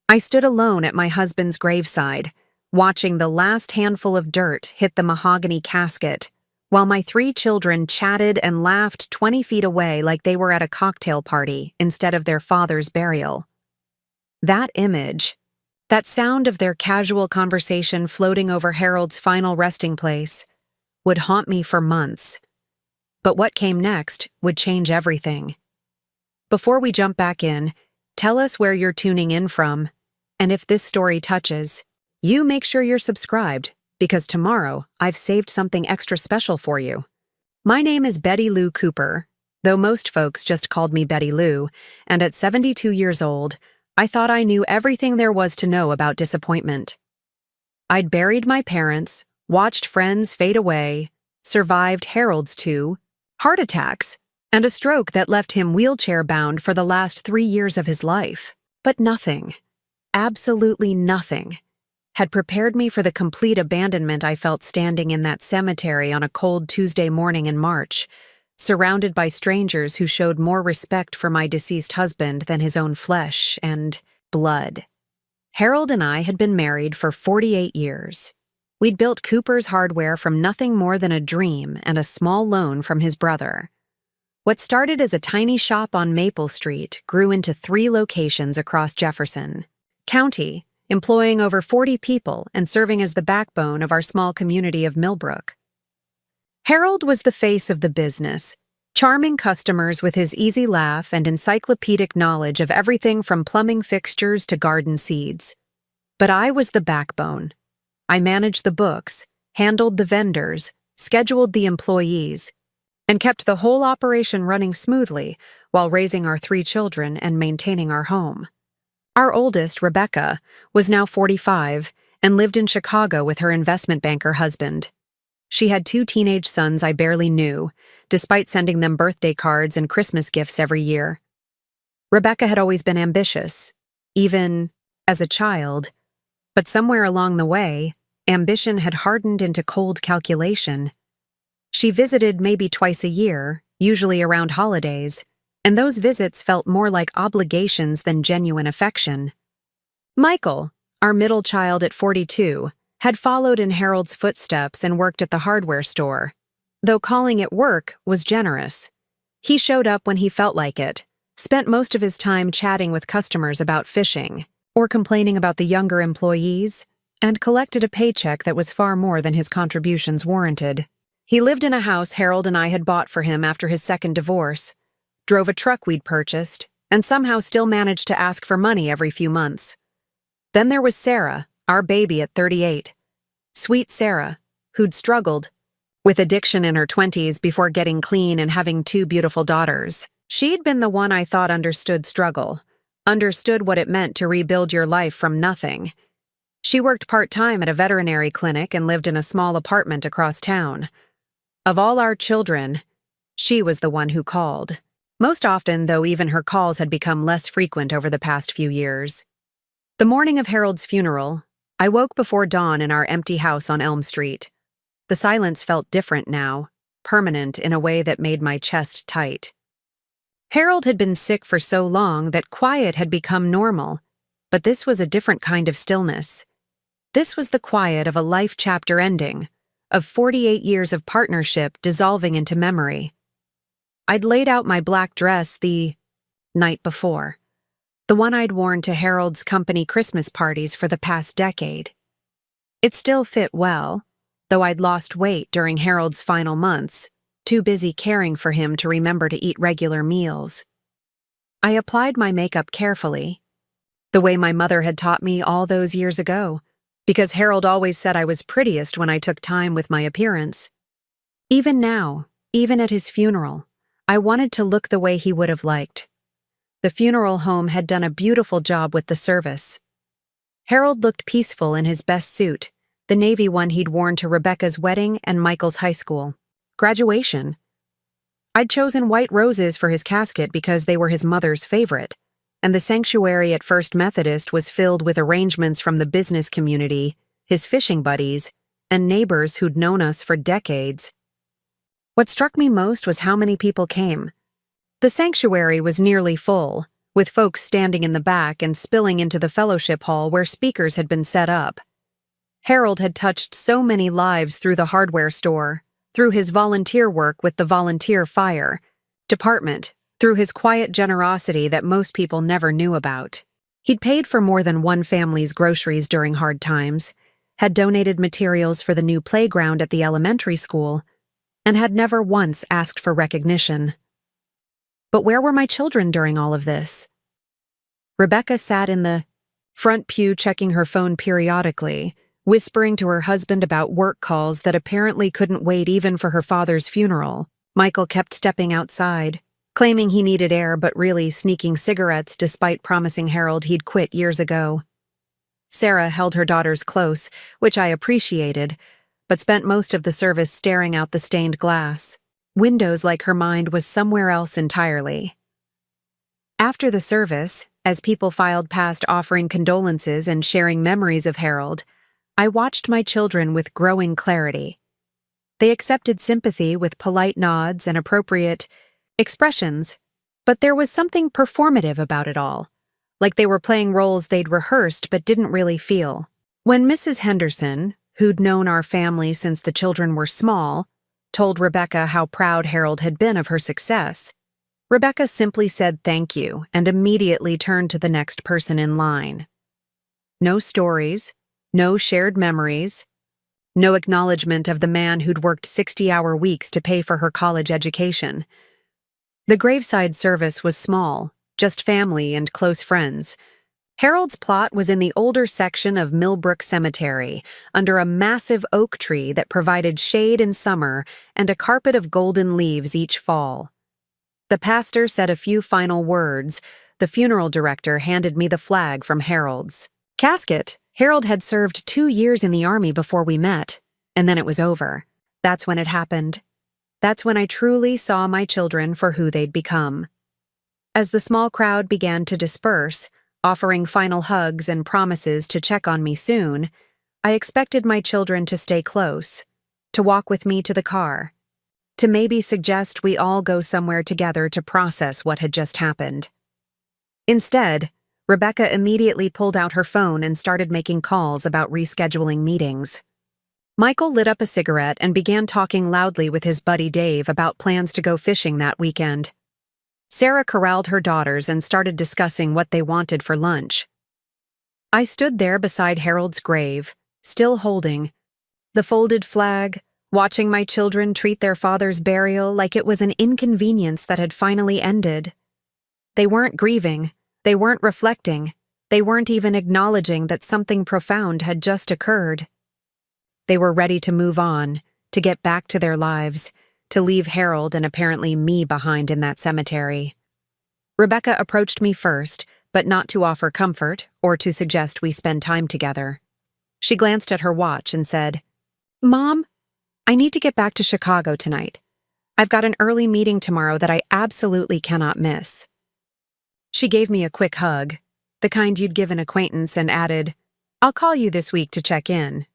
I stood alone at my husband's graveside, watching the last handful of dirt hit the mahogany casket, while my 3 children chatted and laughed 20 feet away like they were at a cocktail party instead of their father's burial. That image, that sound of their casual conversation floating over Harold's final resting place, would haunt me for months. But what came next would change everything. Before we jump back in, tell us where you're tuning in from, and if this story touches, you make sure you're subscribed, because tomorrow I've saved something extra special for you. My name is Betty Lou Cooper, though most folks just called me Betty Lou, and at 72 years old, I thought I knew everything there was to know about disappointment. I'd buried my parents, watched friends fade away, survived Harold's 2 heart attacks, and a stroke that left him wheelchair-bound for the last 3 years of his life. But nothing, absolutely nothing, had prepared me for the complete abandonment I felt standing in that cemetery on a cold Tuesday morning in March, surrounded by strangers who showed more respect for my deceased husband than his own flesh and blood. Harold and I had been married for 48 years. We'd built Cooper's Hardware from nothing more than a dream and a small loan from his brother. What started as a tiny shop on Maple Street grew into 3 locations across Jefferson County, employing over 40 people and serving as the backbone of our small community of Millbrook. Harold was the face of the business, charming customers with his easy laugh and encyclopedic knowledge of everything from plumbing fixtures to garden seeds. But I was the backbone. I managed the books, handled the vendors, scheduled the employees, and kept the whole operation running smoothly while raising our 3 children and maintaining our home. Our oldest, Rebecca, was now 45 and lived in Chicago with her investment banker husband. She had 2 teenage sons I barely knew, despite sending them birthday cards and Christmas gifts every year. Rebecca had always been ambitious, even as a child, but somewhere along the way, ambition had hardened into cold calculation. She visited maybe twice a year, usually around holidays, and those visits felt more like obligations than genuine affection. Michael, our middle child at 42, had followed in Harold's footsteps and worked at the hardware store, though calling it work was generous. He showed up when he felt like it, spent most of his time chatting with customers about fishing, or complaining about the younger employees, and collected a paycheck that was far more than his contributions warranted. He lived in a house Harold and I had bought for him after his second divorce, drove a truck we'd purchased, and somehow still managed to ask for money every few months. Then there was Sarah, our baby at 38. Sweet Sarah, who'd struggled with addiction in her 20s before getting clean and having 2 beautiful daughters. She'd been the one I thought understood struggle, understood what it meant to rebuild your life from nothing. She worked part-time at a veterinary clinic and lived in a small apartment across town. Of all our children, she was the one who called. Most often, though, even her calls had become less frequent over the past few years. The morning of Harold's funeral, I woke before dawn in our empty house on Elm Street. The silence felt different now, permanent in a way that made my chest tight. Harold had been sick for so long that quiet had become normal, but this was a different kind of stillness. This was the quiet of a life chapter ending, of 48 years of partnership dissolving into memory. I'd laid out my black dress the night before, the one I'd worn to Harold's company Christmas parties for the past decade. It still fit well, though I'd lost weight during Harold's final months, too busy caring for him to remember to eat regular meals. I applied my makeup carefully, the way my mother had taught me all those years ago, because Harold always said I was prettiest when I took time with my appearance. Even now, even at his funeral, I wanted to look the way he would have liked. The funeral home had done a beautiful job with the service. Harold looked peaceful in his best suit, the navy one he'd worn to Rebecca's wedding and Michael's high school graduation. I'd chosen white roses for his casket because they were his mother's favorite, and the sanctuary at First Methodist was filled with arrangements from the business community, his fishing buddies, and neighbors who'd known us for decades. What struck me most was how many people came. The sanctuary was nearly full, with folks standing in the back and spilling into the fellowship hall where speakers had been set up. Harold had touched so many lives through the hardware store, through his volunteer work with the volunteer fire department, through his quiet generosity that most people never knew about. He'd paid for more than one family's groceries during hard times, had donated materials for the new playground at the elementary school, and had never once asked for recognition. But where were my children during all of this? Rebecca sat in the front pew checking her phone periodically, whispering to her husband about work calls that apparently couldn't wait even for her father's funeral. Michael kept stepping outside, claiming he needed air but really sneaking cigarettes despite promising Harold he'd quit years ago. Sarah held her daughters close, which I appreciated, but spent most of the service staring out the stained glass. Windows like her mind was somewhere else entirely. After the service, as people filed past offering condolences and sharing memories of Harold, I watched my children with growing clarity. They accepted sympathy with polite nods and appropriate expressions, but there was something performative about it all, like they were playing roles they'd rehearsed but didn't really feel. When Mrs. Henderson, who'd known our family since the children were small, told Rebecca how proud Harold had been of her success, Rebecca simply said thank you and immediately turned to the next person in line. No stories, no shared memories, no acknowledgement of the man who'd worked 60-hour weeks to pay for her college education. The graveside service was small, just family and close friends. Harold's plot was in the older section of Millbrook Cemetery, under a massive oak tree that provided shade in summer and a carpet of golden leaves each fall. The pastor said a few final words. The funeral director handed me the flag from Harold's casket. Harold had served 2 years in the army before we met, and then it was over. That's when it happened. That's when I truly saw my children for who they'd become. As the small crowd began to disperse, offering final hugs and promises to check on me soon, I expected my children to stay close, to walk with me to the car, to maybe suggest we all go somewhere together to process what had just happened. Instead, Rebecca immediately pulled out her phone and started making calls about rescheduling meetings. Michael lit up a cigarette and began talking loudly with his buddy Dave about plans to go fishing that weekend. Sarah corralled her daughters and started discussing what they wanted for lunch. I stood there beside Harold's grave, still holding the folded flag, watching my children treat their father's burial like it was an inconvenience that had finally ended. They weren't grieving. They weren't reflecting. They weren't even acknowledging that something profound had just occurred. They were ready to move on, to get back to their lives, to leave Harold and apparently me behind in that cemetery. Rebecca approached me first, but not to offer comfort or to suggest we spend time together. She glanced at her watch and said, "Mom, I need to get back to Chicago tonight. I've got an early meeting tomorrow that I absolutely cannot miss." She gave me a quick hug, the kind you'd give an acquaintance, and added, "I'll call you this week to check in."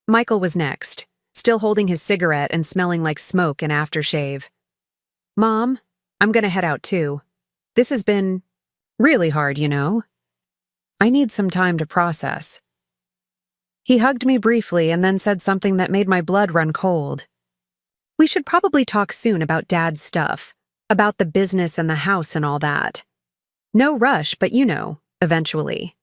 Michael was next, still holding his cigarette and smelling like smoke and aftershave. "Mom, I'm gonna head out too. This has been really hard, you know. I need some time to process." He hugged me briefly and then said something that made my blood run cold. "We should probably talk soon about Dad's stuff, about the business and the house and all that. No rush, but you know, eventually."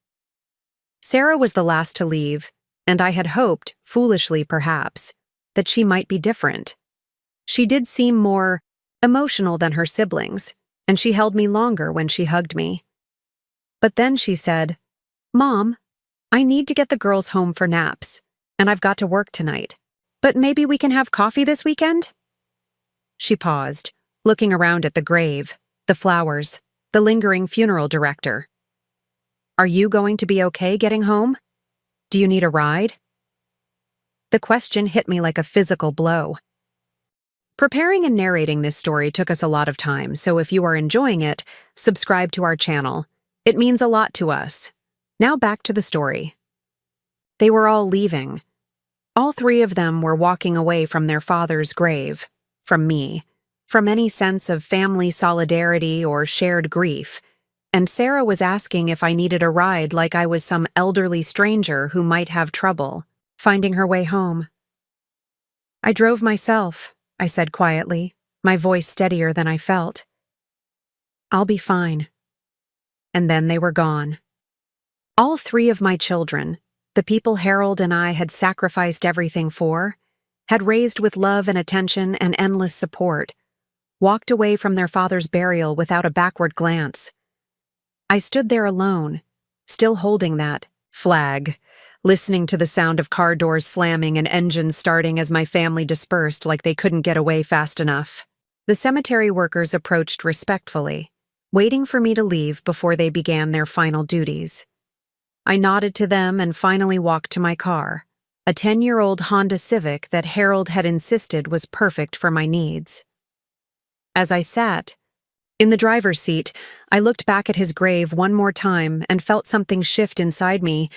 Sarah was the last to leave, and I had hoped, foolishly perhaps, that she might be different. She did seem more emotional than her siblings, and she held me longer when she hugged me. But then she said, "Mom, I need to get the girls home for naps, and I've got to work tonight. But maybe we can have coffee this weekend?" She paused, looking around at the grave, the flowers, the lingering funeral director. "Are you going to be okay getting home? Do you need a ride?" The question hit me like a physical blow. Preparing and narrating this story took us a lot of time, so if you are enjoying it, subscribe to our channel. It means a lot to us. Now back to the story. They were all leaving. All 3 of them were walking away from their father's grave, from me, from any sense of family solidarity or shared grief, and Sarah was asking if I needed a ride like I was some elderly stranger who might have trouble finding her way home. "I drove myself," I said quietly, my voice steadier than I felt. "I'll be fine." And then they were gone. All three of my children, the people Harold and I had sacrificed everything for, had raised with love and attention and endless support, walked away from their father's burial without a backward glance. I stood there alone, still holding that flag, listening to the sound of car doors slamming and engines starting as my family dispersed like they couldn't get away fast enough. The cemetery workers approached respectfully, waiting for me to leave before they began their final duties. I nodded to them and finally walked to my car, a 10-year-old Honda Civic that Harold had insisted was perfect for my needs. As I sat in the driver's seat, I looked back at his grave one more time and felt something shift inside me,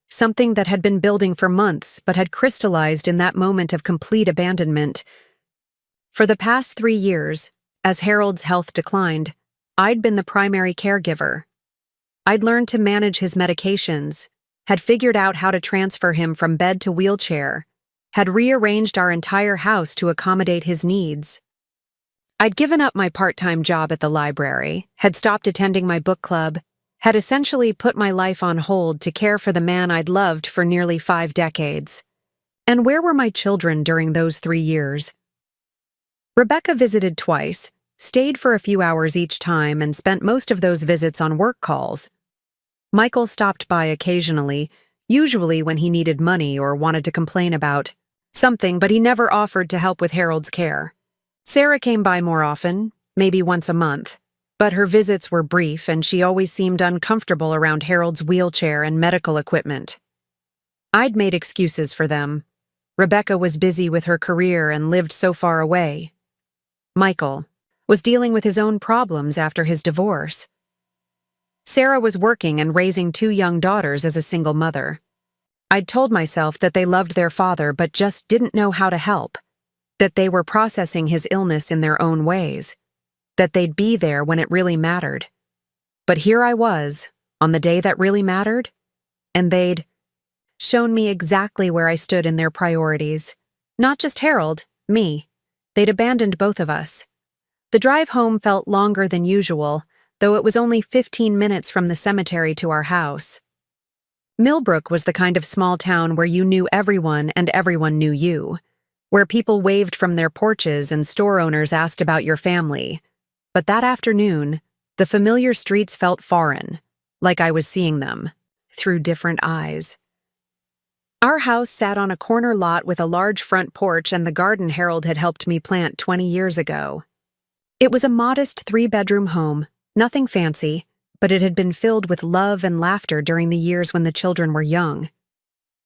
something that had been building for months but had crystallized in that moment of complete abandonment. For the past 3 years, as Harold's health declined, I'd been the primary caregiver. I'd learned to manage his medications, had figured out how to transfer him from bed to wheelchair, had rearranged our entire house to accommodate his needs. I'd given up my part-time job at the library, had stopped attending my book club, had essentially put my life on hold to care for the man I'd loved for nearly 5 decades. And where were my children during those 3 years? Rebecca visited twice, stayed for a few hours each time, and spent most of those visits on work calls. Michael stopped by occasionally, usually when he needed money or wanted to complain about something, but he never offered to help with Harold's care. Sarah came by more often, maybe once a month, but her visits were brief and she always seemed uncomfortable around Harold's wheelchair and medical equipment. I'd made excuses for them. Rebecca was busy with her career and lived so far away. Michael was dealing with his own problems after his divorce. Sarah was working and raising 2 young daughters as a single mother. I'd told myself that they loved their father but just didn't know how to help, that they were processing his illness in their own ways, that they'd be there when it really mattered. But here I was, on the day that really mattered, and they'd shown me exactly where I stood in their priorities. Not just Harold, me. They'd abandoned both of us. The drive home felt longer than usual, though it was only 15 minutes from the cemetery to our house. Millbrook was the kind of small town where you knew everyone and everyone knew you, where people waved from their porches and store owners asked about your family. But that afternoon, the familiar streets felt foreign, like I was seeing them through different eyes. Our house sat on a corner lot with a large front porch and the garden Harold had helped me plant 20 years ago. It was a modest 3-bedroom home, nothing fancy, but it had been filled with love and laughter during the years when the children were young.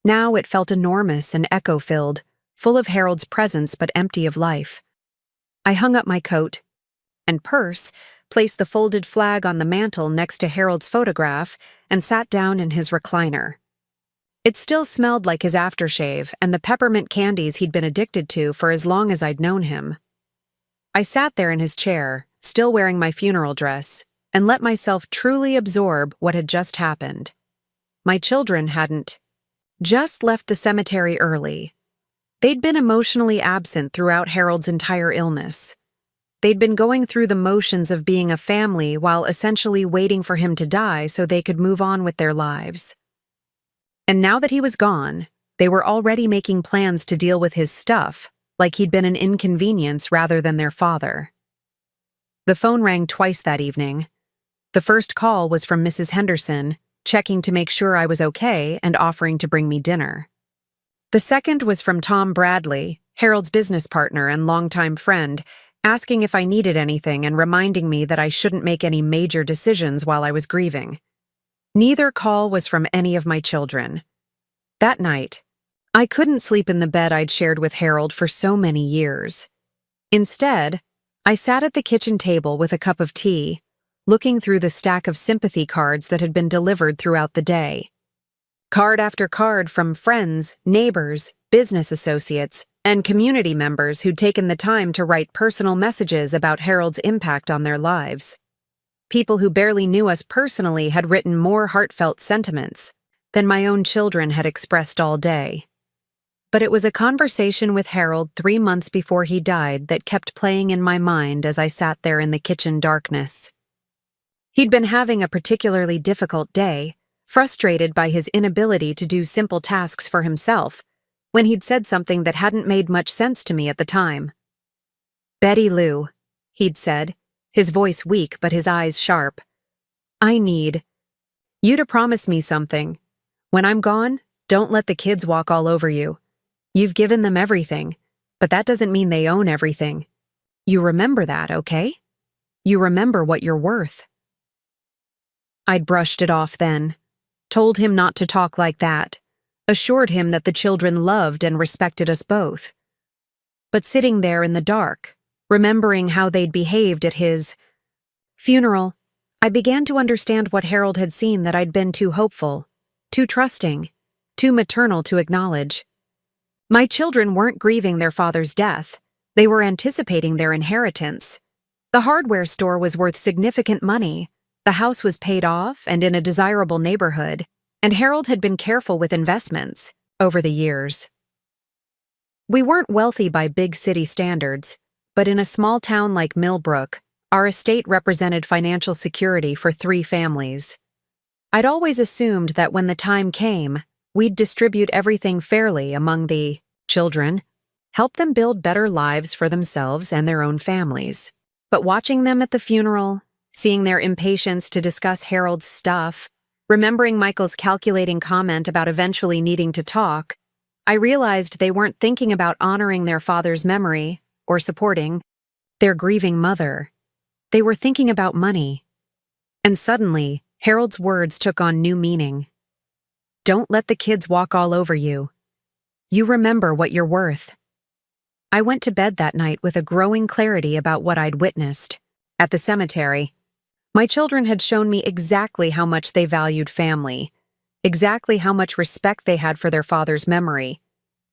Now it felt enormous and echo-filled, full of Harold's presence but empty of life. I hung up my coat and purse, placed the folded flag on the mantel next to Harold's photograph, and sat down in his recliner. It still smelled like his aftershave and the peppermint candies he'd been addicted to for as long as I'd known him. I sat there in his chair, still wearing my funeral dress, and let myself truly absorb what had just happened. My children hadn't just left the cemetery early. They'd been emotionally absent throughout Harold's entire illness. They'd been going through the motions of being a family while essentially waiting for him to die so they could move on with their lives. And now that he was gone, they were already making plans to deal with his stuff, like he'd been an inconvenience rather than their father. The phone rang twice that evening. The first call was from Mrs. Henderson, checking to make sure I was okay and offering to bring me dinner. The second was from Tom Bradley, Harold's business partner and longtime friend, asking if I needed anything and reminding me that I shouldn't make any major decisions while I was grieving. Neither call was from any of my children. That night, I couldn't sleep in the bed I'd shared with Harold for so many years. Instead, I sat at the kitchen table with a cup of tea, looking through the stack of sympathy cards that had been delivered throughout the day. Card after card from friends, neighbors, business associates, and community members who'd taken the time to write personal messages about Harold's impact on their lives. People who barely knew us personally had written more heartfelt sentiments than my own children had expressed all day. But it was a conversation with Harold 3 months before he died that kept playing in my mind as I sat there in the kitchen darkness. He'd been having a particularly difficult day, frustrated by his inability to do simple tasks for himself, when he'd said something that hadn't made much sense to me at the time. "Betty Lou," he'd said, his voice weak but his eyes sharp. "I need you to promise me something. When I'm gone, don't let the kids walk all over you. You've given them everything, but that doesn't mean they own everything. You remember that, okay? You remember what you're worth." I'd brushed it off then, told him not to talk like that, assured him that the children loved and respected us both. But sitting there in the dark, remembering how they'd behaved at his funeral, I began to understand what Harold had seen, that I'd been too hopeful, too trusting, too maternal to acknowledge. My children weren't grieving their father's death. They were anticipating their inheritance. The hardware store was worth significant money. The house was paid off and in a desirable neighborhood, and Harold had been careful with investments over the years. We weren't wealthy by big city standards, but in a small town like Millbrook, our estate represented financial security for 3 families. I'd always assumed that when the time came, we'd distribute everything fairly among the children, help them build better lives for themselves and their own families. But watching them at the funeral, seeing their impatience to discuss Harold's stuff, remembering Michael's calculating comment about eventually needing to talk, I realized they weren't thinking about honoring their father's memory or supporting their grieving mother. They were thinking about money. And suddenly, Harold's words took on new meaning. "Don't let the kids walk all over you. You remember what you're worth." I went to bed that night with a growing clarity about what I'd witnessed. At the cemetery, my children had shown me exactly how much they valued family, exactly how much respect they had for their father's memory,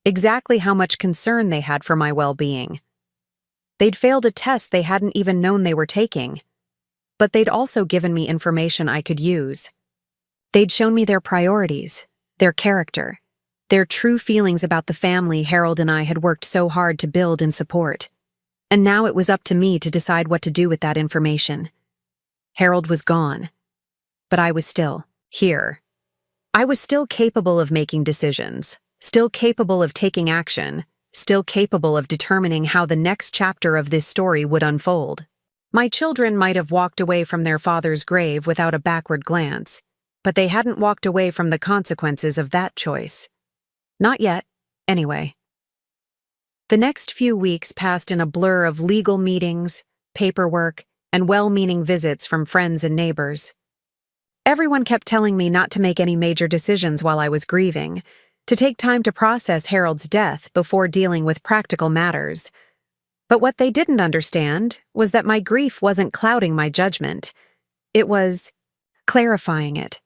exactly how much concern they had for my well-being. They'd failed a test they hadn't even known they were taking, but they'd also given me information I could use. They'd shown me their priorities, their character, their true feelings about the family Harold and I had worked so hard to build and support. And now it was up to me to decide what to do with that information. Harold was gone, but I was still here. I was still capable of making decisions, still capable of taking action, still capable of determining how the next chapter of this story would unfold. My children might have walked away from their father's grave without a backward glance, but they hadn't walked away from the consequences of that choice. Not yet, anyway. The next few weeks passed in a blur of legal meetings, paperwork, and well-meaning visits from friends and neighbors. Everyone kept telling me not to make any major decisions while I was grieving, to take time to process Harold's death before dealing with practical matters. But what they didn't understand was that my grief wasn't clouding my judgment. It was clarifying it.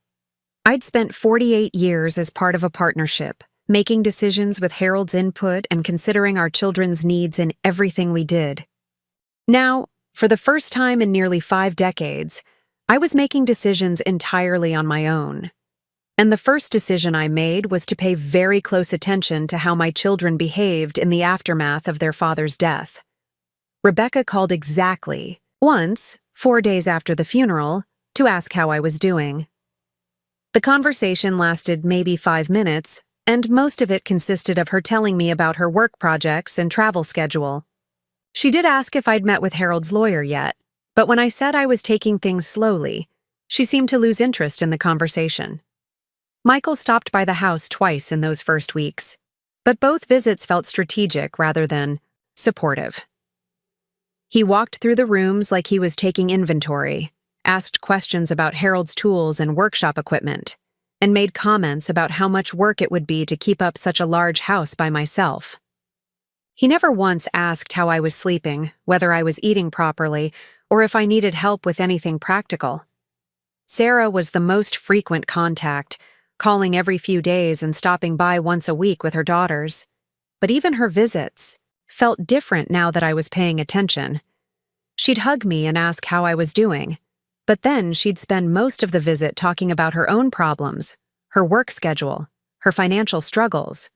I'd spent 48 years as part of a partnership, making decisions with Harold's input and considering our children's needs in everything we did. Now, for the first time in nearly 5 decades, I was making decisions entirely on my own. And the first decision I made was to pay very close attention to how my children behaved in the aftermath of their father's death. Rebecca called exactly once, 4 days after the funeral, to ask how I was doing. The conversation lasted maybe 5 minutes, and most of it consisted of her telling me about her work projects and travel schedule. She did ask if I'd met with Harold's lawyer yet, but when I said I was taking things slowly, she seemed to lose interest in the conversation. Michael stopped by the house twice in those first weeks, but both visits felt strategic rather than supportive. He walked through the rooms like he was taking inventory, asked questions about Harold's tools and workshop equipment, and made comments about how much work it would be to keep up such a large house by myself. He never once asked how I was sleeping, whether I was eating properly, or if I needed help with anything practical. Sarah was the most frequent contact, calling every few days and stopping by once a week with her daughters. But even her visits felt different now that I was paying attention. She'd hug me and ask how I was doing, But then she'd spend most of the visit talking about her own problems, her work schedule, her financial struggles.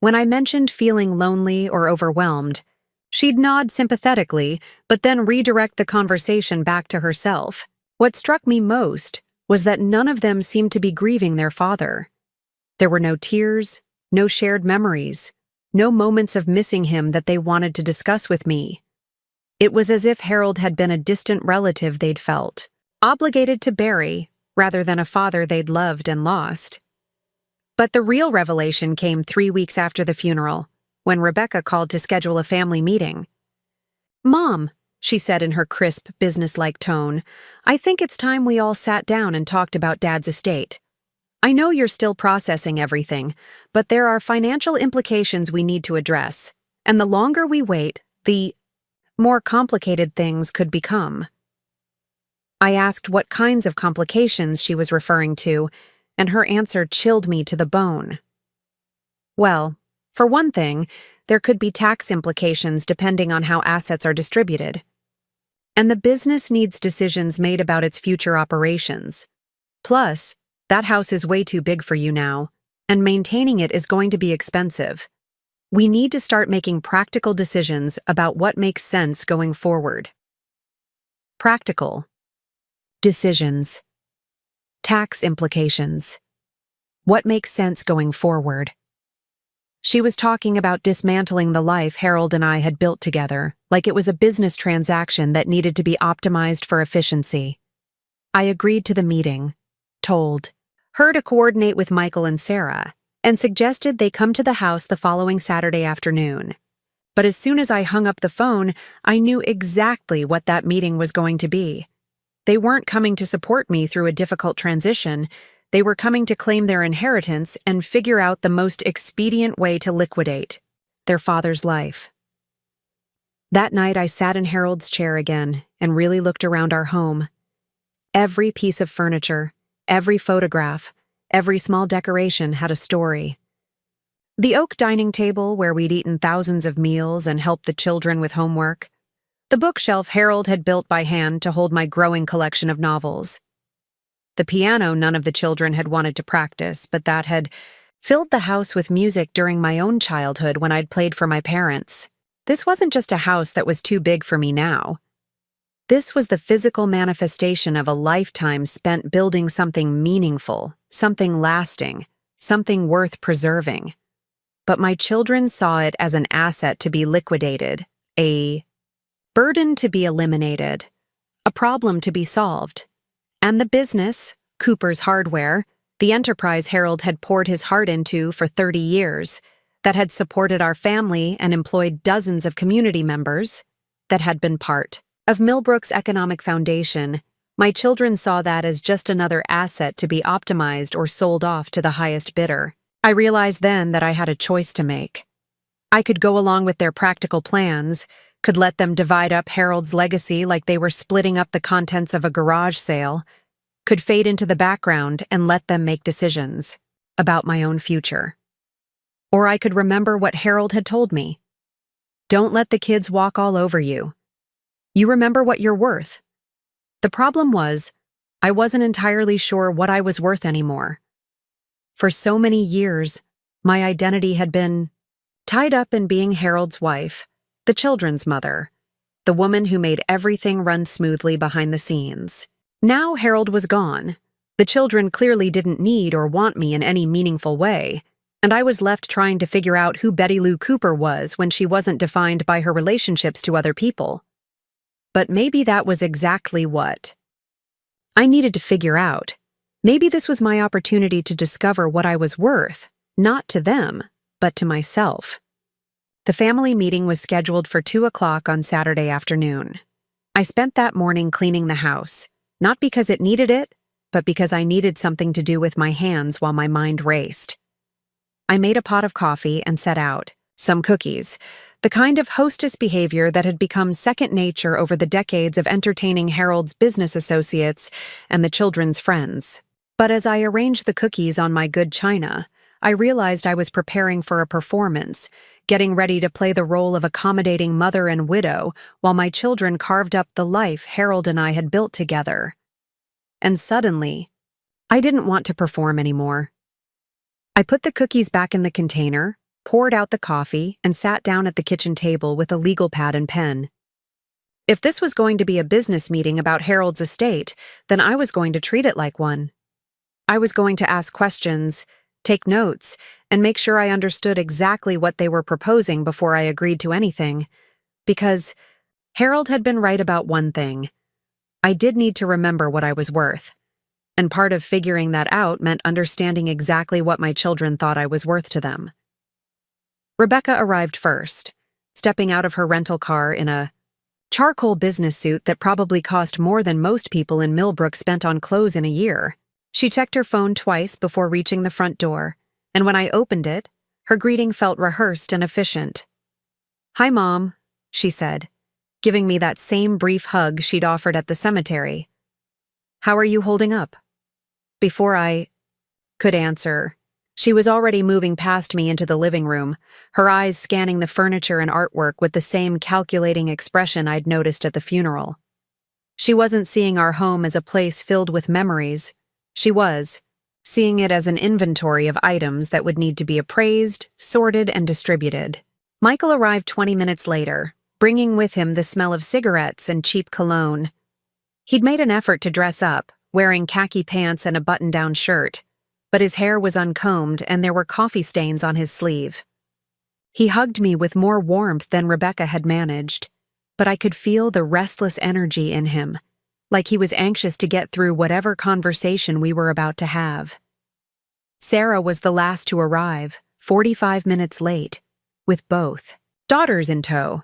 When I mentioned feeling lonely or overwhelmed, she'd nod sympathetically, but then redirect the conversation back to herself. What struck me most was that none of them seemed to be grieving their father. There were no tears, no shared memories, no moments of missing him that they wanted to discuss with me. It was as if Harold had been a distant relative they'd felt, obligated to bury, rather than a father they'd loved and lost. But the real revelation came 3 weeks after the funeral, when Rebecca called to schedule a family meeting. "Mom," she said in her crisp, businesslike tone, "I think it's time we all sat down and talked about Dad's estate. I know you're still processing everything, but there are financial implications we need to address, and the longer we wait, the more complicated things could become." I asked what kinds of complications she was referring to, and her answer chilled me to the bone. Well, for one thing, there could be tax implications depending on how assets are distributed. And the business needs decisions made about its future operations. Plus, that house is way too big for you now, and maintaining it is going to be expensive. We need to start making practical decisions about what makes sense going forward. Practical decisions. Tax implications. What makes sense going forward? She was talking about dismantling the life Harold and I had built together, like it was a business transaction that needed to be optimized for efficiency. I agreed to the meeting, told her to coordinate with Michael and Sarah, and suggested they come to the house the following Saturday afternoon. But as soon as I hung up the phone, I knew exactly what that meeting was going to be. They weren't coming to support me through a difficult transition. They were coming to claim their inheritance and figure out the most expedient way to liquidate their father's life. That night, I sat in Harold's chair again and really looked around our home. Every piece of furniture, every photograph, every small decoration had a story. The oak dining table where we'd eaten thousands of meals and helped the children with homework. The bookshelf Harold had built by hand to hold my growing collection of novels. The piano none of the children had wanted to practice, but that had filled the house with music during my own childhood when I'd played for my parents. This wasn't just a house that was too big for me now. This was the physical manifestation of a lifetime spent building something meaningful, something lasting, something worth preserving. But my children saw it as an asset to be liquidated, a burden to be eliminated, a problem to be solved. And the business, Cooper's Hardware, the enterprise Harold had poured his heart into for 30 years, that had supported our family and employed dozens of community members, that had been part of Millbrook's economic foundation, my children saw that as just another asset to be optimized or sold off to the highest bidder. I realized then that I had a choice to make. I could go along with their practical plans, could let them divide up Harold's legacy like they were splitting up the contents of a garage sale, could fade into the background and let them make decisions about my own future. Or I could remember what Harold had told me. Don't let the kids walk all over you. You remember what you're worth. The problem was, I wasn't entirely sure what I was worth anymore. For so many years, my identity had been tied up in being Harold's wife, the children's mother, the woman who made everything run smoothly behind the scenes. Now Harold was gone. The children clearly didn't need or want me in any meaningful way, and I was left trying to figure out who Betty Lou Cooper was when she wasn't defined by her relationships to other people. But maybe that was exactly what I needed to figure out. Maybe this was my opportunity to discover what I was worth, not to them, but to myself. The family meeting was scheduled for 2 o'clock on Saturday afternoon. I spent that morning cleaning the house, not because it needed it, but because I needed something to do with my hands while my mind raced. I made a pot of coffee and set out some cookies, the kind of hostess behavior that had become second nature over the decades of entertaining Harold's business associates and the children's friends. But as I arranged the cookies on my good china, I realized I was preparing for a performance, getting ready to play the role of accommodating mother and widow while my children carved up the life Harold and I had built together. and suddenly, I didn't want to perform anymore. I put the cookies back in the container, poured out the coffee, and sat down at the kitchen table with a legal pad and pen. If this was going to be a business meeting about Harold's estate, then I was going to treat it like one. I was going to ask questions, take notes, and make sure I understood exactly what they were proposing before I agreed to anything. Because Harold had been right about one thing. I did need to remember what I was worth. And part of figuring that out meant understanding exactly what my children thought I was worth to them. Rebecca arrived first, stepping out of her rental car in a charcoal business suit that probably cost more than most people in Millbrook spent on clothes in a year. She checked her phone twice before reaching the front door, and when I opened it, her greeting felt rehearsed and efficient. "Hi, Mom," she said, giving me that same brief hug she'd offered at the cemetery. "How are you holding up?" Before I could answer, she was already moving past me into the living room, her eyes scanning the furniture and artwork with the same calculating expression I'd noticed at the funeral. She wasn't seeing our home as a place filled with memories. She was seeing it as an inventory of items that would need to be appraised, sorted, and distributed. Michael arrived 20 minutes later, bringing with him the smell of cigarettes and cheap cologne. He'd made an effort to dress up, wearing khaki pants and a button-down shirt, but his hair was uncombed and there were coffee stains on his sleeve. He hugged me with more warmth than Rebecca had managed, but I could feel the restless energy in him, like he was anxious to get through whatever conversation we were about to have. Sarah was the last to arrive, 45 minutes late, with both daughters in tow.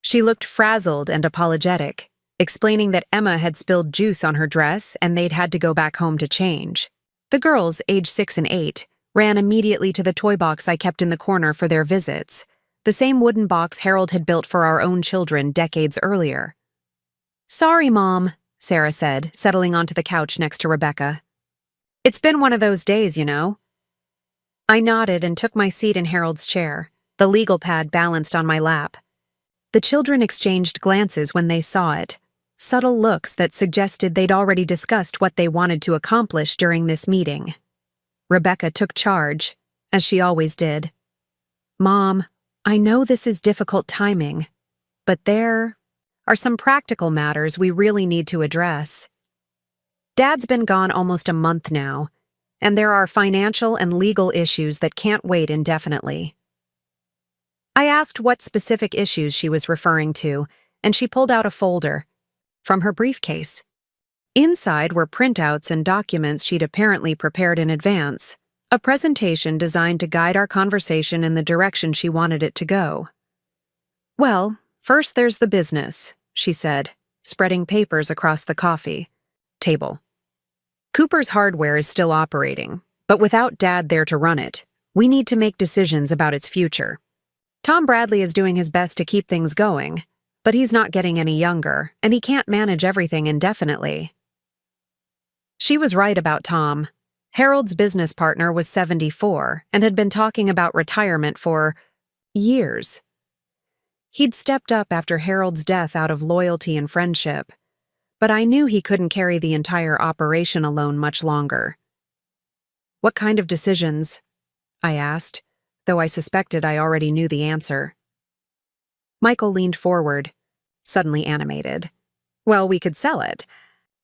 She looked frazzled and apologetic, explaining that Emma had spilled juice on her dress and they'd had to go back home to change. The girls, aged 6 and 8, ran immediately to the toy box I kept in the corner for their visits, the same wooden box Harold had built for our own children decades earlier. "Sorry, Mom," Sarah said, settling onto the couch next to Rebecca. "It's been one of those days, you know." I nodded and took my seat in Harold's chair, the legal pad balanced on my lap. The children exchanged glances when they saw it, subtle looks that suggested they'd already discussed what they wanted to accomplish during this meeting. Rebecca took charge, as she always did. "Mom, I know this is difficult timing, but there are some practical matters we really need to address. Dad's been gone almost a month now, and there are financial and legal issues that can't wait indefinitely." I asked what specific issues she was referring to, and she pulled out a folder from her briefcase. Inside were printouts and documents she'd apparently prepared in advance, a presentation designed to guide our conversation in the direction she wanted it to go. "Well, first there's the business," she said, spreading papers across the coffee table. "Cooper's Hardware is still operating, but without Dad there to run it, we need to make decisions about its future. Tom Bradley is doing his best to keep things going, but he's not getting any younger, and he can't manage everything indefinitely." She was right about Tom. Harold's business partner was 74 and had been talking about retirement for years. He'd stepped up after Harold's death out of loyalty and friendship, but I knew he couldn't carry the entire operation alone much longer. "What kind of decisions?" I asked, though I suspected I already knew the answer. Michael leaned forward, suddenly animated. "Well, we could sell it.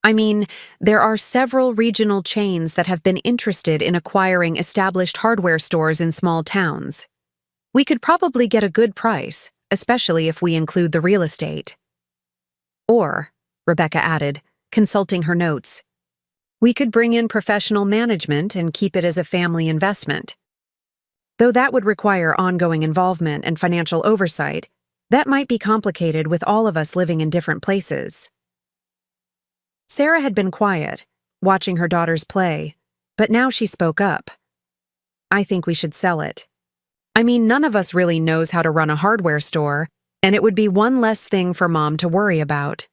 I mean, there are several regional chains that have been interested in acquiring established hardware stores in small towns. We could probably get a good price, especially if we include the real estate." "Or," Rebecca added, consulting her notes, "we could bring in professional management and keep it as a family investment. Though that would require ongoing involvement and financial oversight, that might be complicated with all of us living in different places." Sarah had been quiet, watching her daughters play, but now she spoke up. "I think we should sell it. I mean, none of us really knows how to run a hardware store, and it would be one less thing for Mom to worry about.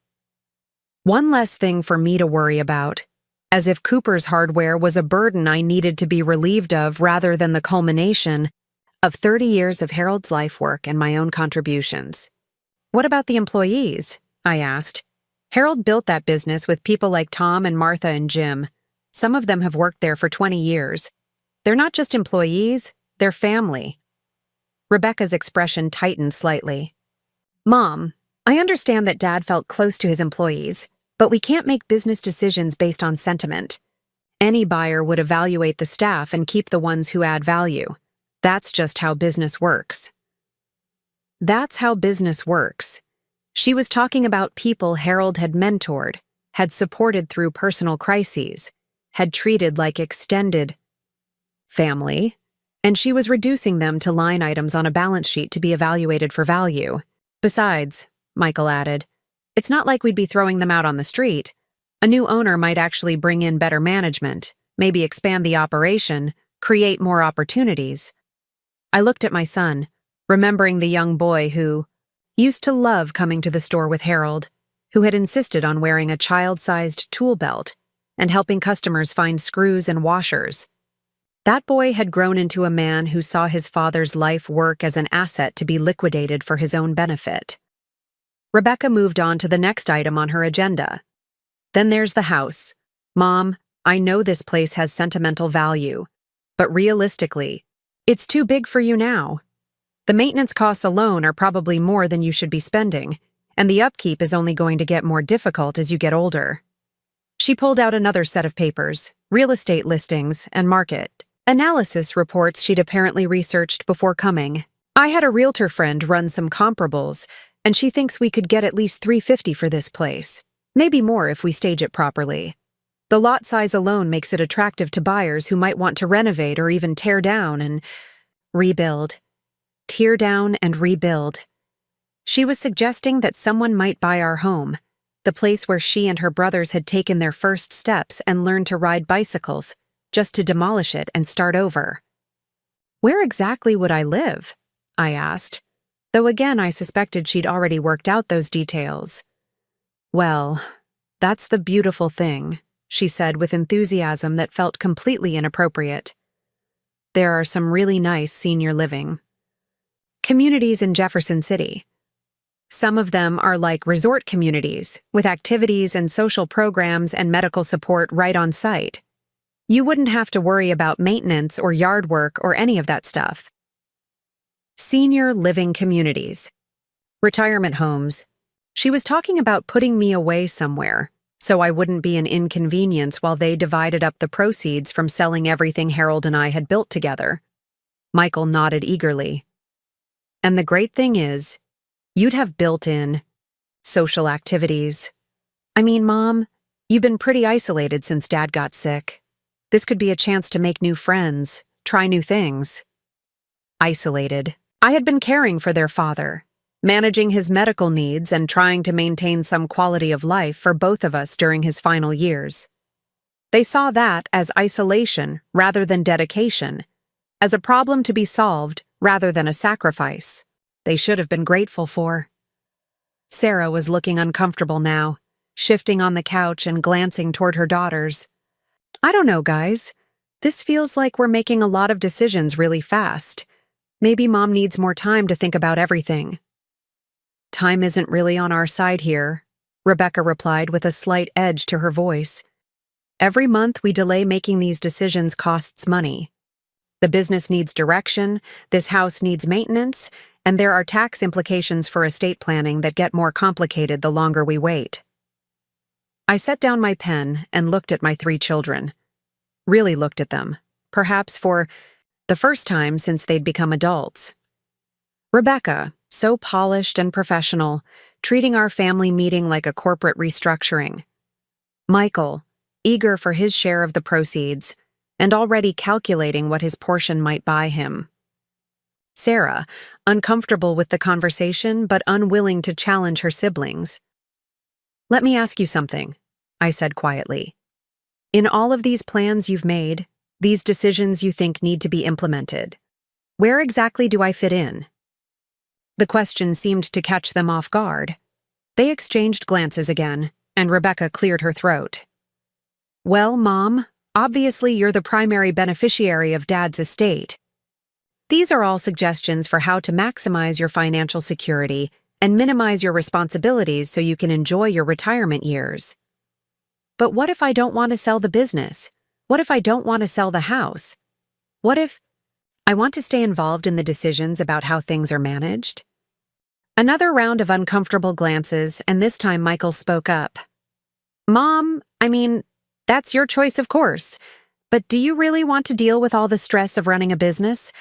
One less thing for me to worry about, as if Cooper's Hardware was a burden I needed to be relieved of rather than the culmination of 30 years of Harold's life work and my own contributions." "What about the employees?" I asked. Harold built that business with people like Tom and Martha and Jim. Some of them have worked there for 20 years. They're not just employees, they're family. Rebecca's expression tightened slightly. Mom, I understand that Dad felt close to his employees, but we can't make business decisions based on sentiment. Any buyer would evaluate the staff and keep the ones who add value. That's just how business works. That's how business works. She was talking about people Harold had mentored, had supported through personal crises, had treated like extended family, and she was reducing them to line items on a balance sheet to be evaluated for value. Besides, Michael added, it's not like we'd be throwing them out on the street. A new owner might actually bring in better management, maybe expand the operation, create more opportunities. I looked at my son, remembering the young boy who used to love coming to the store with Harold, who had insisted on wearing a child-sized tool belt and helping customers find screws and washers. That boy had grown into a man who saw his father's life work as an asset to be liquidated for his own benefit. Rebecca moved on to the next item on her agenda. Then there's the house. Mom, I know this place has sentimental value, but realistically, it's too big for you now. The maintenance costs alone are probably more than you should be spending, and the upkeep is only going to get more difficult as you get older. She pulled out another set of papers, real estate listings, and market analysis reports she'd apparently researched before coming. I had a realtor friend run some comparables, and she thinks we could get at least $350 for this place. Maybe more if we stage it properly. The lot size alone makes it attractive to buyers who might want to renovate or even tear down and rebuild. Tear down and rebuild. She was suggesting that someone might buy our home, the place where she and her brothers had taken their first steps and learned to ride bicycles, just to demolish it and start over. Where exactly would I live? I asked, though again I suspected she'd already worked out those details. Well, that's the beautiful thing, she said with enthusiasm that felt completely inappropriate. There are some really nice senior living communities in Jefferson City. Some of them are like resort communities, with activities and social programs and medical support right on site. You wouldn't have to worry about maintenance or yard work or any of that stuff. Senior living communities. Retirement homes. She was talking about putting me away somewhere, so I wouldn't be an inconvenience while they divided up the proceeds from selling everything Harold and I had built together. Michael nodded eagerly. And the great thing is, you'd have built-in social activities. I mean, Mom, you've been pretty isolated since Dad got sick. This could be a chance to make new friends, try new things. Isolated. I had been caring for their father, managing his medical needs and trying to maintain some quality of life for both of us during his final years. They saw that as isolation rather than dedication, as a problem to be solved rather than a sacrifice they should have been grateful for. Sarah was looking uncomfortable now, shifting on the couch and glancing toward her daughters. I don't know, guys. This feels like we're making a lot of decisions really fast. Maybe Mom needs more time to think about everything. Time isn't really on our side here, Rebecca replied with a slight edge to her voice. Every month we delay making these decisions costs money. The business needs direction, this house needs maintenance, and there are tax implications for estate planning that get more complicated the longer we wait. I set down my pen and looked at my 3 children. Really looked at them, perhaps for the first time since they'd become adults. Rebecca, so polished and professional, treating our family meeting like a corporate restructuring. Michael, eager for his share of the proceeds, and already calculating what his portion might buy him. Sarah, uncomfortable with the conversation but unwilling to challenge her siblings. Let me ask you something, I said quietly. In all of these plans you've made, these decisions you think need to be implemented, where exactly do I fit in? The question seemed to catch them off guard. They exchanged glances again, and Rebecca cleared her throat. Well, Mom, obviously you're the primary beneficiary of Dad's estate. These are all suggestions for how to maximize your financial security and minimize your responsibilities so you can enjoy your retirement years. But what if I don't want to sell the business? What if I don't want to sell the house? What if I want to stay involved in the decisions about how things are managed? Another round of uncomfortable glances, and this time Michael spoke up. Mom, that's your choice, of course. But do you really want to deal with all the stress of running a business?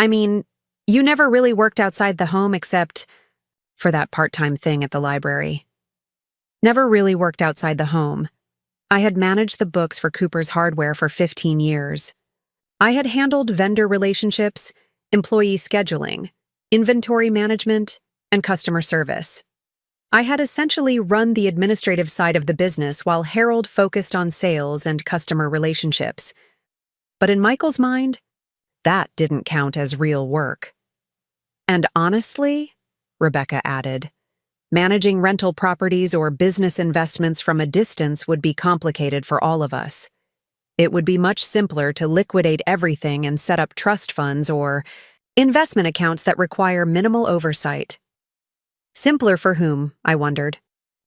You never really worked outside the home except for that part-time thing at the library. Never really worked outside the home. I had managed the books for Cooper's Hardware for 15 years. I had handled vendor relationships, employee scheduling, inventory management, and customer service. I had essentially run the administrative side of the business while Harold focused on sales and customer relationships. But in Michael's mind, that didn't count as real work. And honestly, Rebecca added, managing rental properties or business investments from a distance would be complicated for all of us. It would be much simpler to liquidate everything and set up trust funds or investment accounts that require minimal oversight. Simpler for whom, I wondered.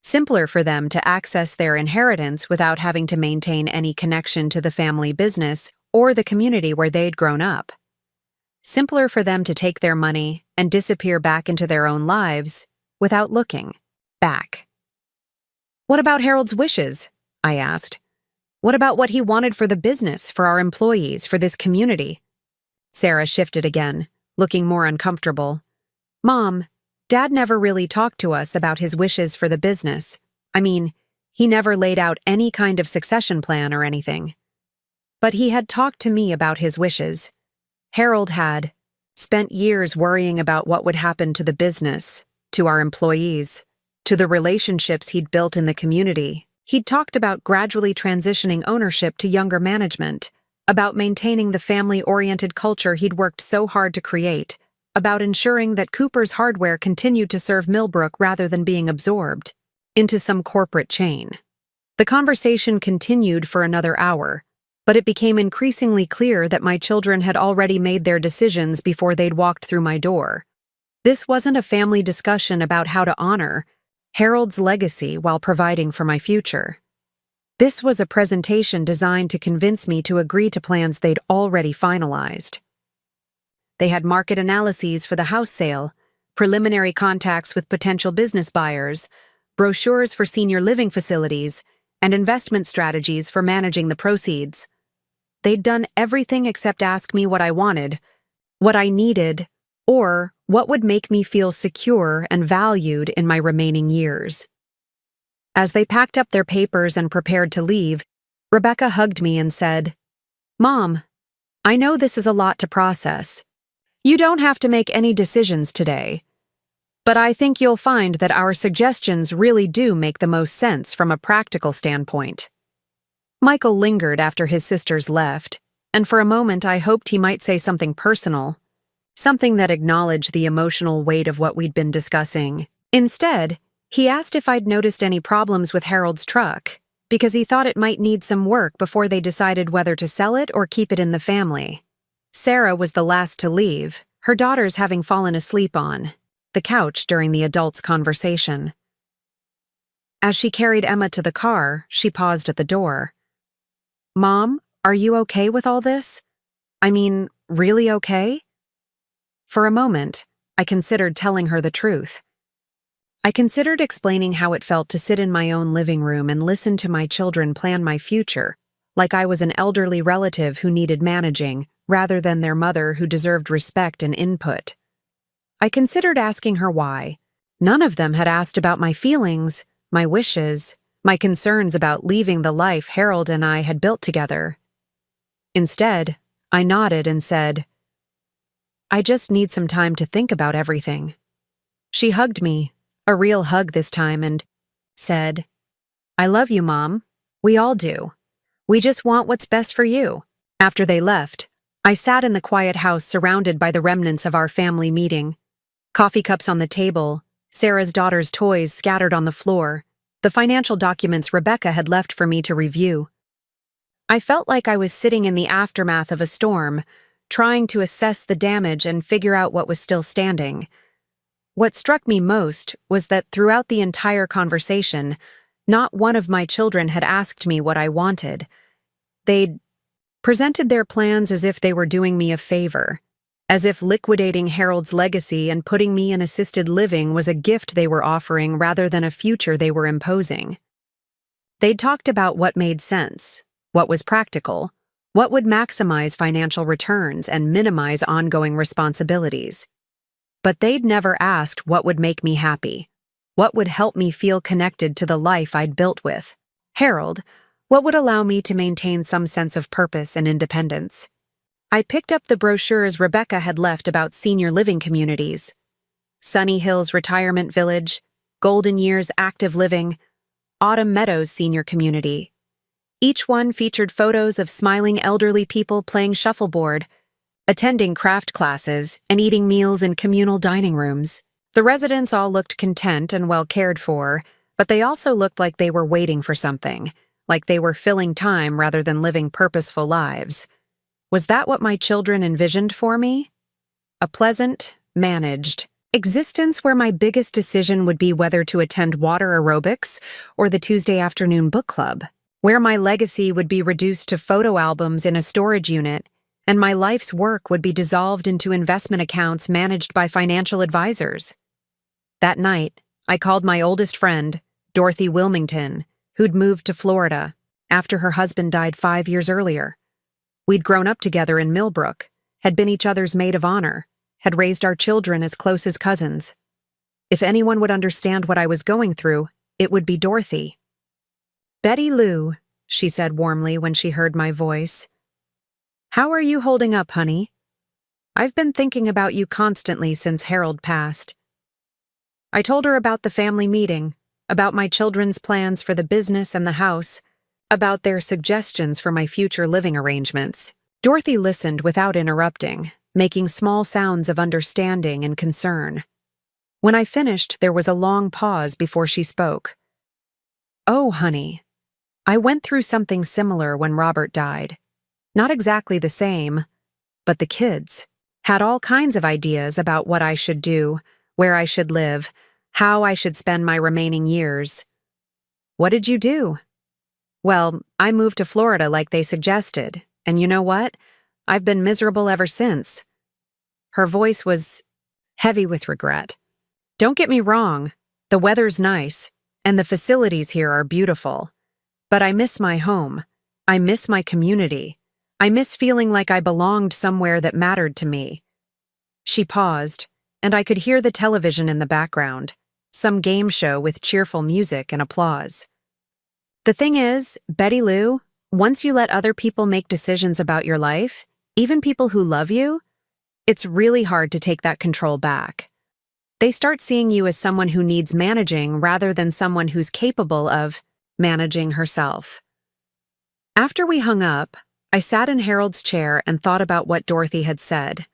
Simpler for them to access their inheritance without having to maintain any connection to the family business or the community where they'd grown up. Simpler for them to take their money and disappear back into their own lives without looking back. What about Harold's wishes? I asked. What about what he wanted for the business, for our employees, for this community? Sarah shifted again, looking more uncomfortable. Mom, Dad never really talked to us about his wishes for the business. He never laid out any kind of succession plan or anything. But he had talked to me about his wishes. Harold had spent years worrying about what would happen to the business, to our employees, to the relationships he'd built in the community. He'd talked about gradually transitioning ownership to younger management, about maintaining the family-oriented culture he'd worked so hard to create, about ensuring that Cooper's Hardware continued to serve Millbrook rather than being absorbed into some corporate chain. The conversation continued for another hour, but it became increasingly clear that my children had already made their decisions before they'd walked through my door. This wasn't a family discussion about how to honor Harold's legacy while providing for my future. This was a presentation designed to convince me to agree to plans they'd already finalized. They had market analyses for the house sale, preliminary contacts with potential business buyers, brochures for senior living facilities, and investment strategies for managing the proceeds. They'd done everything except ask me what I wanted, what I needed, or what would make me feel secure and valued in my remaining years. As they packed up their papers and prepared to leave, Rebecca hugged me and said, Mom, I know this is a lot to process. You don't have to make any decisions today, but I think you'll find that our suggestions really do make the most sense from a practical standpoint. Michael lingered after his sisters left, and for a moment I hoped he might say something personal, something that acknowledged the emotional weight of what we'd been discussing. Instead, he asked if I'd noticed any problems with Harold's truck, because he thought it might need some work before they decided whether to sell it or keep it in the family. Sarah was the last to leave, her daughters having fallen asleep on the couch during the adults' conversation. As she carried Emma to the car, she paused at the door. Mom, are you okay with all this? Really okay? For a moment, I considered telling her the truth. I considered explaining how it felt to sit in my own living room and listen to my children plan my future, like I was an elderly relative who needed managing, rather than their mother who deserved respect and input. I considered asking her why. None of them had asked about my feelings, my wishes, my concerns about leaving the life Harold and I had built together. Instead, I nodded and said, I just need some time to think about everything. She hugged me, a real hug this time, and said, I love you, Mom. We all do. We just want what's best for you. After they left, I sat in the quiet house surrounded by the remnants of our family meeting. Coffee cups on the table, Sarah's daughter's toys scattered on the floor, the financial documents Rebecca had left for me to review. I felt like I was sitting in the aftermath of a storm, trying to assess the damage and figure out what was still standing. What struck me most was that throughout the entire conversation, not one of my children had asked me what I wanted. They'd presented their plans as if they were doing me a favor, as if liquidating Harold's legacy and putting me in assisted living was a gift they were offering rather than a future they were imposing. They'd talked about what made sense, what was practical, what would maximize financial returns and minimize ongoing responsibilities. But they'd never asked what would make me happy, what would help me feel connected to the life I'd built with Harold, what would allow me to maintain some sense of purpose and independence. I picked up the brochures Rebecca had left about senior living communities. Sunny Hills Retirement Village, Golden Years Active Living, Autumn Meadows Senior Community. Each one featured photos of smiling elderly people playing shuffleboard, attending craft classes, and eating meals in communal dining rooms. The residents all looked content and well cared for, but they also looked like they were waiting for something, like they were filling time rather than living purposeful lives. Was that what my children envisioned for me? A pleasant, managed existence where my biggest decision would be whether to attend water aerobics or the Tuesday afternoon book club, where my legacy would be reduced to photo albums in a storage unit, and my life's work would be dissolved into investment accounts managed by financial advisors. That night, I called my oldest friend, Dorothy Wilmington, who'd moved to Florida after her husband died 5 years earlier. We'd grown up together in Millbrook, had been each other's maid of honor, had raised our children as close as cousins. If anyone would understand what I was going through, it would be Dorothy. "Betty Lou," she said warmly when she heard my voice. "How are you holding up, honey? I've been thinking about you constantly since Harold passed." I told her about the family meeting, about my children's plans for the business and the house, about their suggestions for my future living arrangements. Dorothy listened without interrupting, making small sounds of understanding and concern. When I finished, there was a long pause before she spoke. "Oh, honey, I went through something similar when Robert died. Not exactly the same, but the kids had all kinds of ideas about what I should do, where I should live, how I should spend my remaining years." "What did you do?" "Well, I moved to Florida like they suggested, and you know what? I've been miserable ever since." Her voice was heavy with regret. "Don't get me wrong, the weather's nice, and the facilities here are beautiful. But I miss my home. I miss my community. I miss feeling like I belonged somewhere that mattered to me." She paused, and I could hear the television in the background, some game show with cheerful music and applause. "The thing is, Betty Lou, once you let other people make decisions about your life, even people who love you, it's really hard to take that control back. They start seeing you as someone who needs managing rather than someone who's capable of managing herself." After we hung up, I sat in Harold's chair and thought about what Dorothy had said.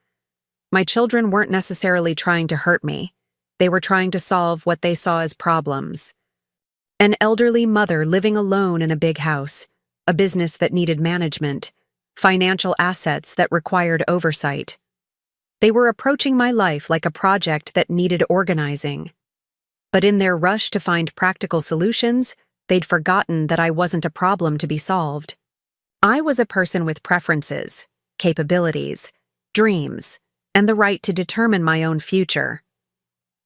My children weren't necessarily trying to hurt me. They were trying to solve what they saw as problems. An elderly mother living alone in a big house, a business that needed management, financial assets that required oversight. They were approaching my life like a project that needed organizing. But in their rush to find practical solutions, they'd forgotten that I wasn't a problem to be solved. I was a person with preferences, capabilities, dreams, and the right to determine my own future.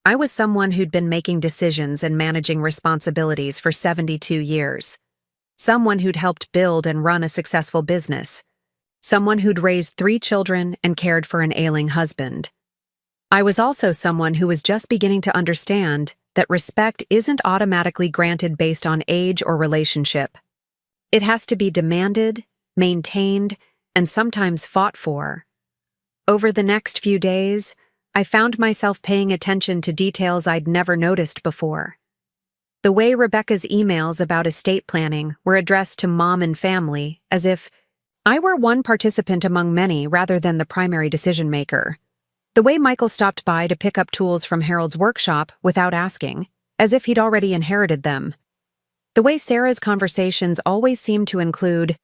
I was someone who'd been making decisions and managing responsibilities for 72 years. Someone who'd helped build and run a successful business. Someone who'd raised 3 children and cared for an ailing husband. I was also someone who was just beginning to understand that respect isn't automatically granted based on age or relationship. It has to be demanded, maintained, and sometimes fought for. Over the next few days, I found myself paying attention to details I'd never noticed before. The way Rebecca's emails about estate planning were addressed to mom and family, as if I were one participant among many rather than the primary decision-maker. The way Michael stopped by to pick up tools from Harold's workshop without asking, as if he'd already inherited them. The way Sarah's conversations always seemed to include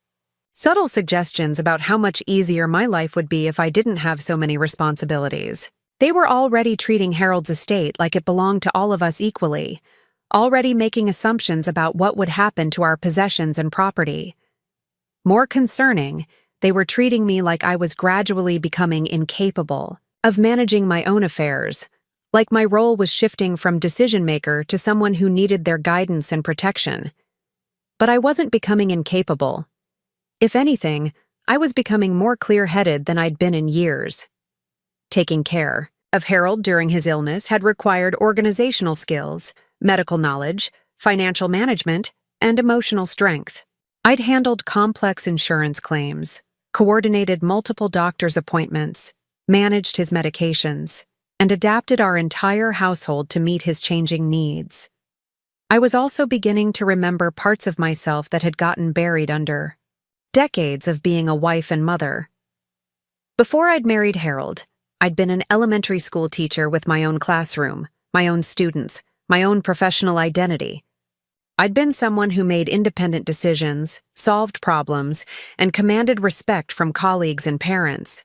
subtle suggestions about how much easier my life would be if I didn't have so many responsibilities. They were already treating Harold's estate like it belonged to all of us equally, already making assumptions about what would happen to our possessions and property. More concerning, they were treating me like I was gradually becoming incapable of managing my own affairs, like my role was shifting from decision-maker to someone who needed their guidance and protection. But I wasn't becoming incapable. If anything, I was becoming more clear-headed than I'd been in years. Taking care of Harold during his illness had required organizational skills, medical knowledge, financial management, and emotional strength. I'd handled complex insurance claims, coordinated multiple doctor's appointments, managed his medications, and adapted our entire household to meet his changing needs. I was also beginning to remember parts of myself that had gotten buried under decades of being a wife and mother. Before I'd married Harold, I'd been an elementary school teacher with my own classroom, my own students, my own professional identity. I'd been someone who made independent decisions, solved problems, and commanded respect from colleagues and parents.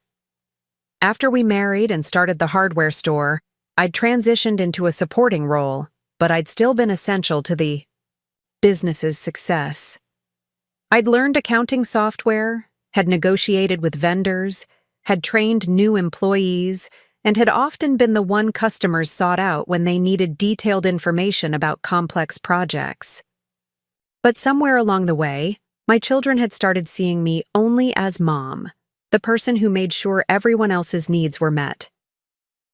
After we married and started the hardware store, I'd transitioned into a supporting role, but I'd still been essential to the business's success. I'd learned accounting software, had negotiated with vendors, had trained new employees, and had often been the one customers sought out when they needed detailed information about complex projects. But somewhere along the way, my children had started seeing me only as mom, the person who made sure everyone else's needs were met.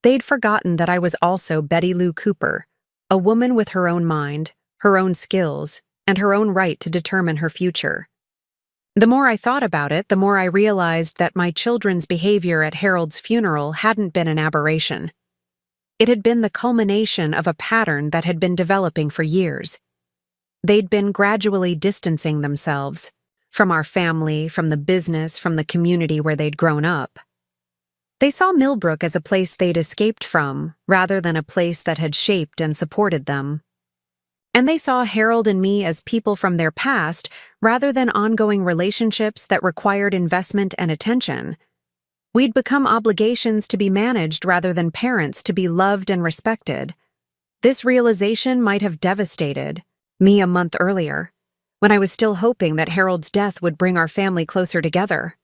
They'd forgotten that I was also Betty Lou Cooper, a woman with her own mind, her own skills, and her own right to determine her future. The more I thought about it, the more I realized that my children's behavior at Harold's funeral hadn't been an aberration. It had been the culmination of a pattern that had been developing for years. They'd been gradually distancing themselves from our family, from the business, from the community where they'd grown up. They saw Millbrook as a place they'd escaped from, rather than a place that had shaped and supported them. And they saw Harold and me as people from their past, rather than ongoing relationships that required investment and attention. We'd become obligations to be managed rather than parents to be loved and respected. This realization might have devastated me a month earlier, when I was still hoping that Harold's death would bring our family closer together.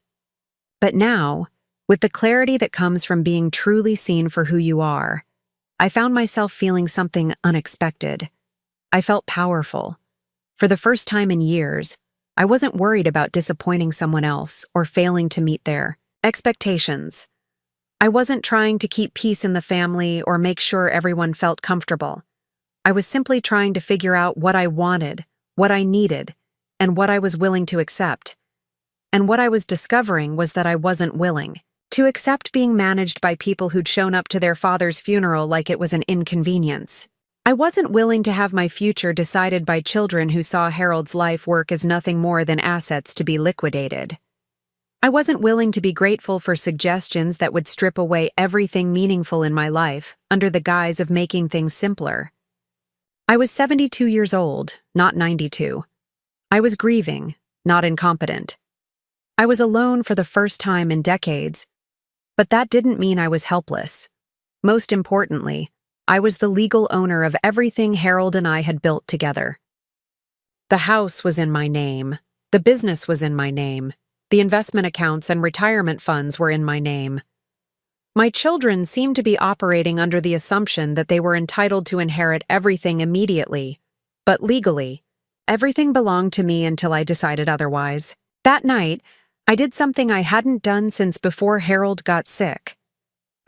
But now, with the clarity that comes from being truly seen for who you are, I found myself feeling something unexpected. I felt powerful. For the first time in years, I wasn't worried about disappointing someone else or failing to meet their expectations. I wasn't trying to keep peace in the family or make sure everyone felt comfortable. I was simply trying to figure out what I wanted, what I needed, and what I was willing to accept. And what I was discovering was that I wasn't willing to accept being managed by people who'd shown up to their father's funeral like it was an inconvenience. I wasn't willing to have my future decided by children who saw Harold's life work as nothing more than assets to be liquidated. I wasn't willing to be grateful for suggestions that would strip away everything meaningful in my life under the guise of making things simpler. I was 72 years old, not 92. I was grieving, not incompetent. I was alone for the first time in decades, but that didn't mean I was helpless. Most importantly, I was the legal owner of everything Harold and I had built together. The house was in my name. The business was in my name. The investment accounts and retirement funds were in my name. My children seemed to be operating under the assumption that they were entitled to inherit everything immediately, but legally, everything belonged to me until I decided otherwise. That night, I did something I hadn't done since before Harold got sick.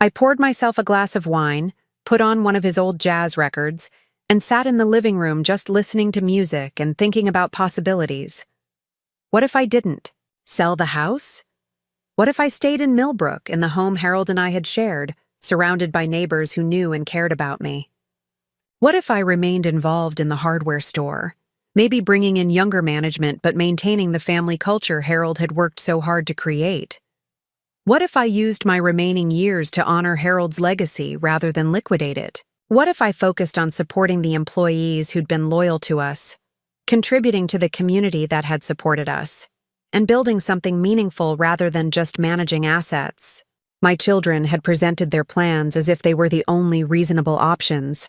I poured myself a glass of wine, put on one of his old jazz records, and sat in the living room just listening to music and thinking about possibilities. What if I didn't? Sell the house? What if I stayed in Millbrook, in the home Harold and I had shared, surrounded by neighbors who knew and cared about me? What if I remained involved in the hardware store, maybe bringing in younger management but maintaining the family culture Harold had worked so hard to create? What if I used my remaining years to honor Harold's legacy rather than liquidate it? What if I focused on supporting the employees who'd been loyal to us, contributing to the community that had supported us, and building something meaningful rather than just managing assets? My children had presented their plans as if they were the only reasonable options,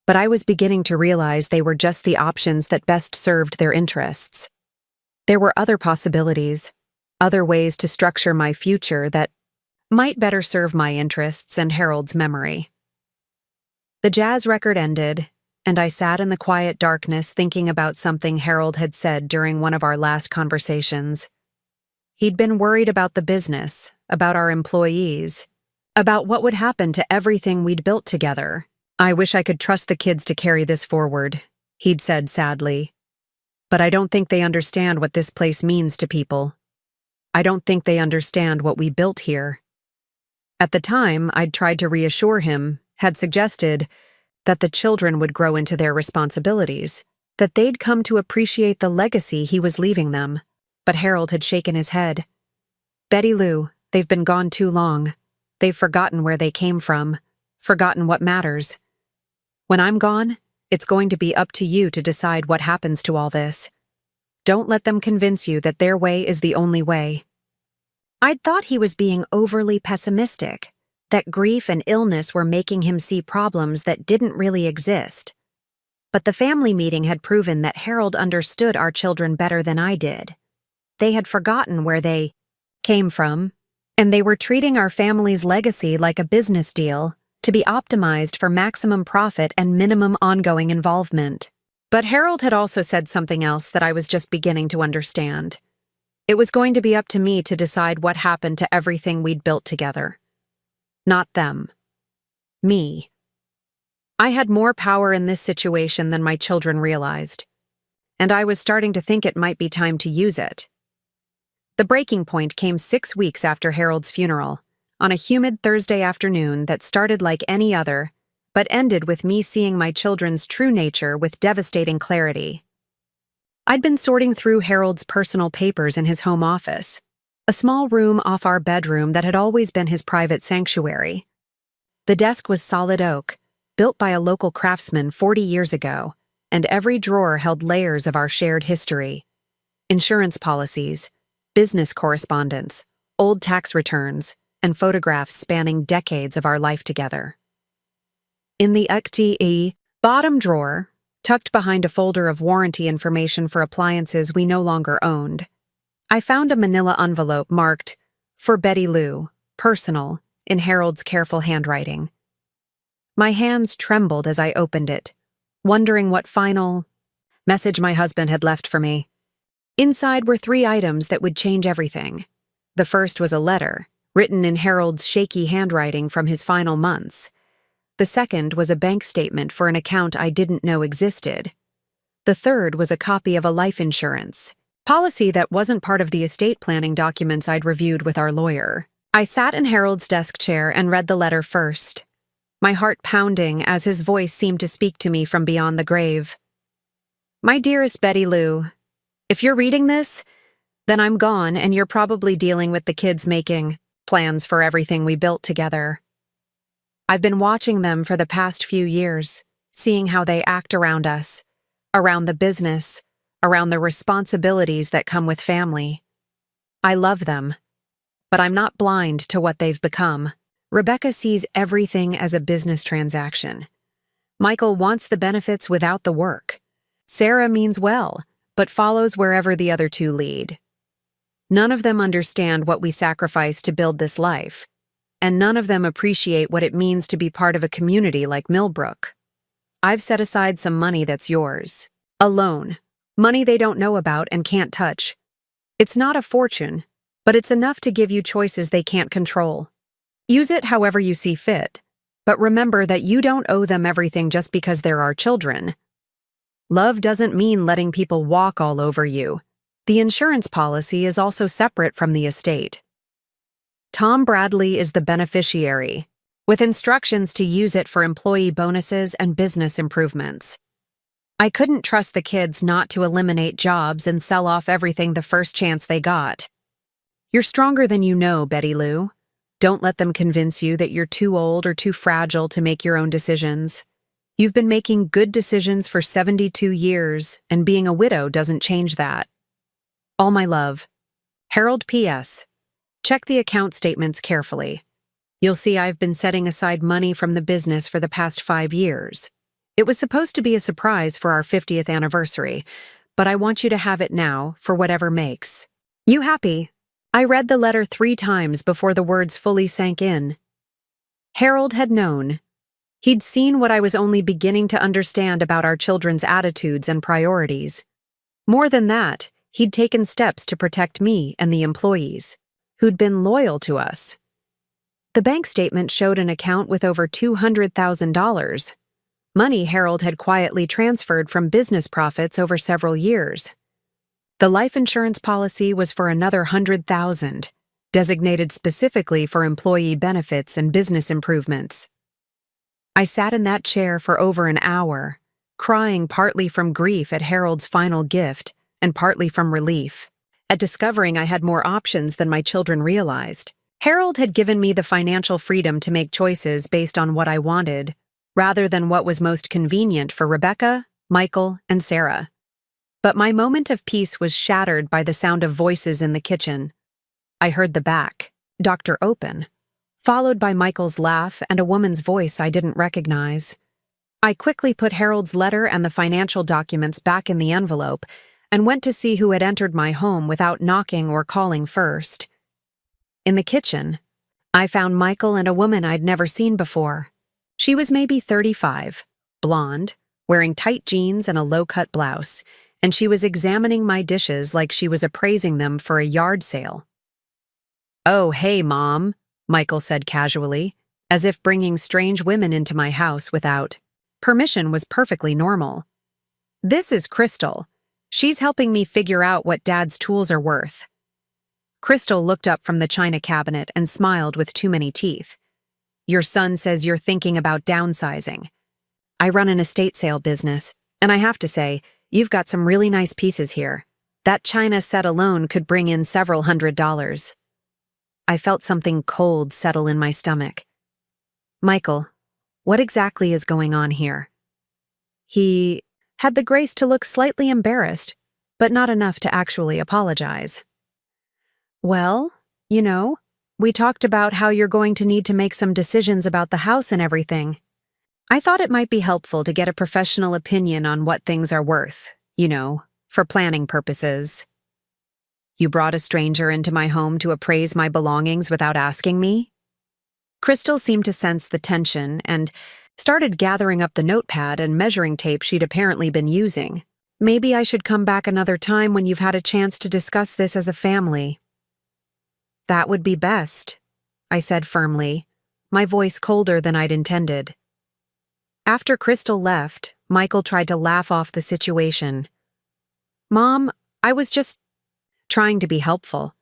but I was beginning to realize they were just the options that best served their interests. There were other possibilities, other ways to structure my future that might better serve my interests and Harold's memory. The jazz record ended, and I sat in the quiet darkness thinking about something Harold had said during one of our last conversations. He'd been worried about the business, about our employees, about what would happen to everything we'd built together. "I wish I could trust the kids to carry this forward," he'd said sadly. "But I don't think they understand what this place means to people. I don't think they understand what we built here." At the time, I'd tried to reassure him, had suggested that the children would grow into their responsibilities, that they'd come to appreciate the legacy he was leaving them. But Harold had shaken his head. "Betty Lou, they've been gone too long. They've forgotten where they came from, forgotten what matters. When I'm gone, it's going to be up to you to decide what happens to all this. Don't let them convince you that their way is the only way." I'd thought he was being overly pessimistic, that grief and illness were making him see problems that didn't really exist. But the family meeting had proven that Harold understood our children better than I did. They had forgotten where they came from, and they were treating our family's legacy like a business deal to be optimized for maximum profit and minimum ongoing involvement. But Harold had also said something else that I was just beginning to understand. It was going to be up to me to decide what happened to everything we'd built together. Not them. Me. I had more power in this situation than my children realized, and I was starting to think it might be time to use it. The breaking point came 6 weeks after Harold's funeral, on a humid Thursday afternoon that started like any other, but ended with me seeing my children's true nature with devastating clarity. I'd been sorting through Harold's personal papers in his home office, a small room off our bedroom that had always been his private sanctuary. The desk was solid oak, built by a local craftsman 40 years ago, and every drawer held layers of our shared history. Insurance policies, business correspondence, old tax returns, and photographs spanning decades of our life together. In the UKTE bottom drawer, tucked behind a folder of warranty information for appliances we no longer owned, I found a manila envelope marked, "For Betty Lou, Personal," in Harold's careful handwriting. My hands trembled as I opened it, wondering what final message my husband had left for me. Inside were 3 items that would change everything. The first was a letter, written in Harold's shaky handwriting from his final months. The second was a bank statement for an account I didn't know existed. The third was a copy of a life insurance policy that wasn't part of the estate planning documents I'd reviewed with our lawyer. I sat in Harold's desk chair and read the letter first, my heart pounding as his voice seemed to speak to me from beyond the grave. "My dearest Betty Lou, if you're reading this, then I'm gone and you're probably dealing with the kids making plans for everything we built together. I've been watching them for the past few years, seeing how they act around us, around the business, around the responsibilities that come with family. I love them, but I'm not blind to what they've become. Rebecca sees everything as a business transaction. Michael wants the benefits without the work. Sarah means well, but follows wherever the other 2 lead. None of them understand what we sacrifice to build this life, and none of them appreciate what it means to be part of a community like Millbrook. I've set aside some money that's yours. A loan. Money they don't know about and can't touch. It's not a fortune, but it's enough to give you choices they can't control. Use it however you see fit, but remember that you don't owe them everything just because they're our children. Love doesn't mean letting people walk all over you. The insurance policy is also separate from the estate. Tom Bradley is the beneficiary, with instructions to use it for employee bonuses and business improvements. I couldn't trust the kids not to eliminate jobs and sell off everything the first chance they got. You're stronger than you know, Betty Lou. Don't let them convince you that you're too old or too fragile to make your own decisions. You've been making good decisions for 72 years, and being a widow doesn't change that. All my love. Harold P.S. Check the account statements carefully. You'll see I've been setting aside money from the business for the past 5 years. It was supposed to be a surprise for our 50th anniversary, but I want you to have it now for whatever makes you happy." I read the letter 3 times before the words fully sank in. Harold had known. He'd seen what I was only beginning to understand about our children's attitudes and priorities. More than that, he'd taken steps to protect me and the employees, who'd been loyal to us. The bank statement showed an account with over $200,000, money Harold had quietly transferred from business profits over several years. The life insurance policy was for another $100,000, designated specifically for employee benefits and business improvements. I sat in that chair for over an hour, crying partly from grief at Harold's final gift and partly from relief at discovering I had more options than my children realized. Harold had given me the financial freedom to make choices based on what I wanted, rather than what was most convenient for Rebecca, Michael, and Sarah. But my moment of peace was shattered by the sound of voices in the kitchen. I heard the back door open, followed by Michael's laugh and a woman's voice I didn't recognize. I quickly put Harold's letter and the financial documents back in the envelope and went to see who had entered my home without knocking or calling first. In the kitchen, I found Michael and a woman I'd never seen before. She was maybe 35, blonde, wearing tight jeans and a low-cut blouse, and she was examining my dishes like she was appraising them for a yard sale. "Oh, hey, Mom," Michael said casually, as if bringing strange women into my house without permission was perfectly normal. "This is Crystal. She's helping me figure out what Dad's tools are worth." Crystal looked up from the china cabinet and smiled with too many teeth. "Your son says you're thinking about downsizing. I run an estate sale business, and I have to say, you've got some really nice pieces here. That china set alone could bring in several $100s. I felt something cold settle in my stomach. "Michael, what exactly is going on here?" He had the grace to look slightly embarrassed, but not enough to actually apologize. "Well, we talked about how you're going to need to make some decisions about the house and everything. I thought it might be helpful to get a professional opinion on what things are worth, for planning purposes." "You brought a stranger into my home to appraise my belongings without asking me?" Crystal seemed to sense the tension and started gathering up the notepad and measuring tape she'd apparently been using. "Maybe I should come back another time when you've had a chance to discuss this as a family." "That would be best," I said firmly, my voice colder than I'd intended. After Crystal left, Michael tried to laugh off the situation. "Mom, I was just trying to be helpful.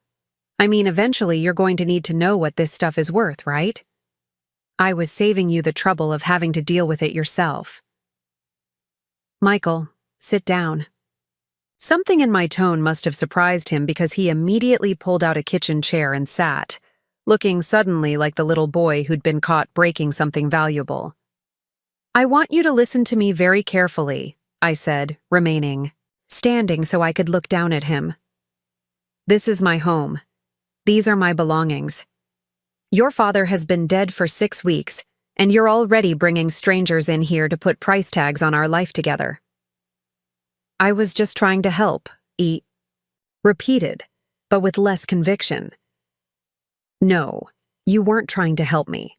I mean, eventually you're going to need to know what this stuff is worth, right? I was saving you the trouble of having to deal with it yourself." "Michael, sit down." Something in my tone must have surprised him because he immediately pulled out a kitchen chair and sat, looking suddenly like the little boy who'd been caught breaking something valuable. "I want you to listen to me very carefully," I said, remaining standing so I could look down at him. "This is my home. These are my belongings. Your father has been dead for 6 weeks, and you're already bringing strangers in here to put price tags on our life together." "I was just trying to help," he repeated, but with less conviction. "No, you weren't trying to help me.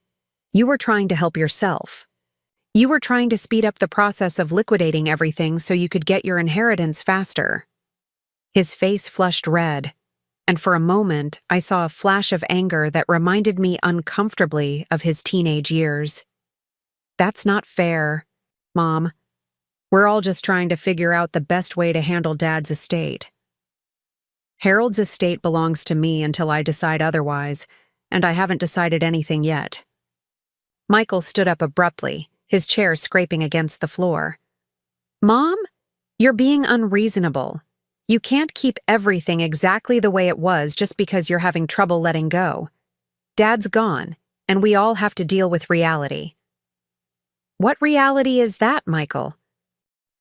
You were trying to help yourself. You were trying to speed up the process of liquidating everything so you could get your inheritance faster." His face flushed red, and for a moment I saw a flash of anger that reminded me uncomfortably of his teenage years. "That's not fair, Mom. We're all just trying to figure out the best way to handle Dad's estate. Harold's estate belongs to me until I decide otherwise, and I haven't decided anything yet." Michael stood up abruptly, his chair scraping against the floor. "Mom, you're being unreasonable. You can't keep everything exactly the way it was just because you're having trouble letting go. Dad's gone, and we all have to deal with reality." "What reality is that, Michael?"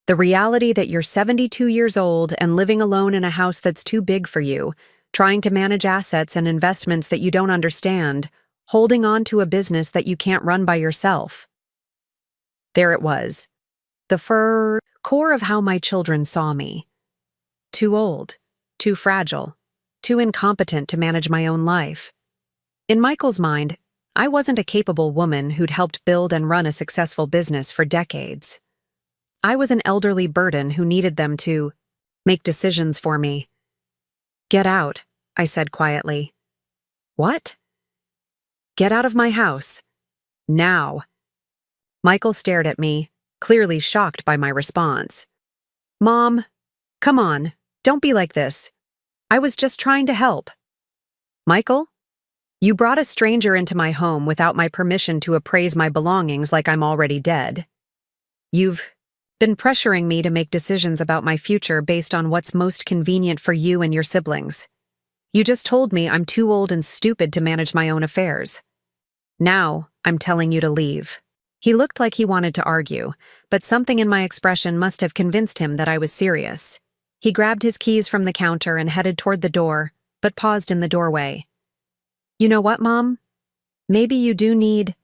"The reality that you're 72 years old and living alone in a house that's too big for you, trying to manage assets and investments that you don't understand, holding on to a business that you can't run by yourself. There it was, the core of how my children saw me. Too old, too fragile, too incompetent to manage my own life. In Michael's mind, I wasn't a capable woman who'd helped build and run a successful business for decades. I was an elderly burden who needed them to make decisions for me. "Get out," I said quietly. "What?" "Get out of my house. Now." Michael stared at me, clearly shocked by my response. "Mom, come on, don't be like this. I was just trying to help." "Michael, you brought a stranger into my home without my permission to appraise my belongings like I'm already dead. You've been pressuring me to make decisions about my future based on what's most convenient for you and your siblings. You just told me I'm too old and stupid to manage my own affairs. Now, I'm telling you to leave." He looked like he wanted to argue, but something in my expression must have convinced him that I was serious. He grabbed his keys from the counter and headed toward the door, but paused in the doorway. "You know what, Mom? Maybe you do need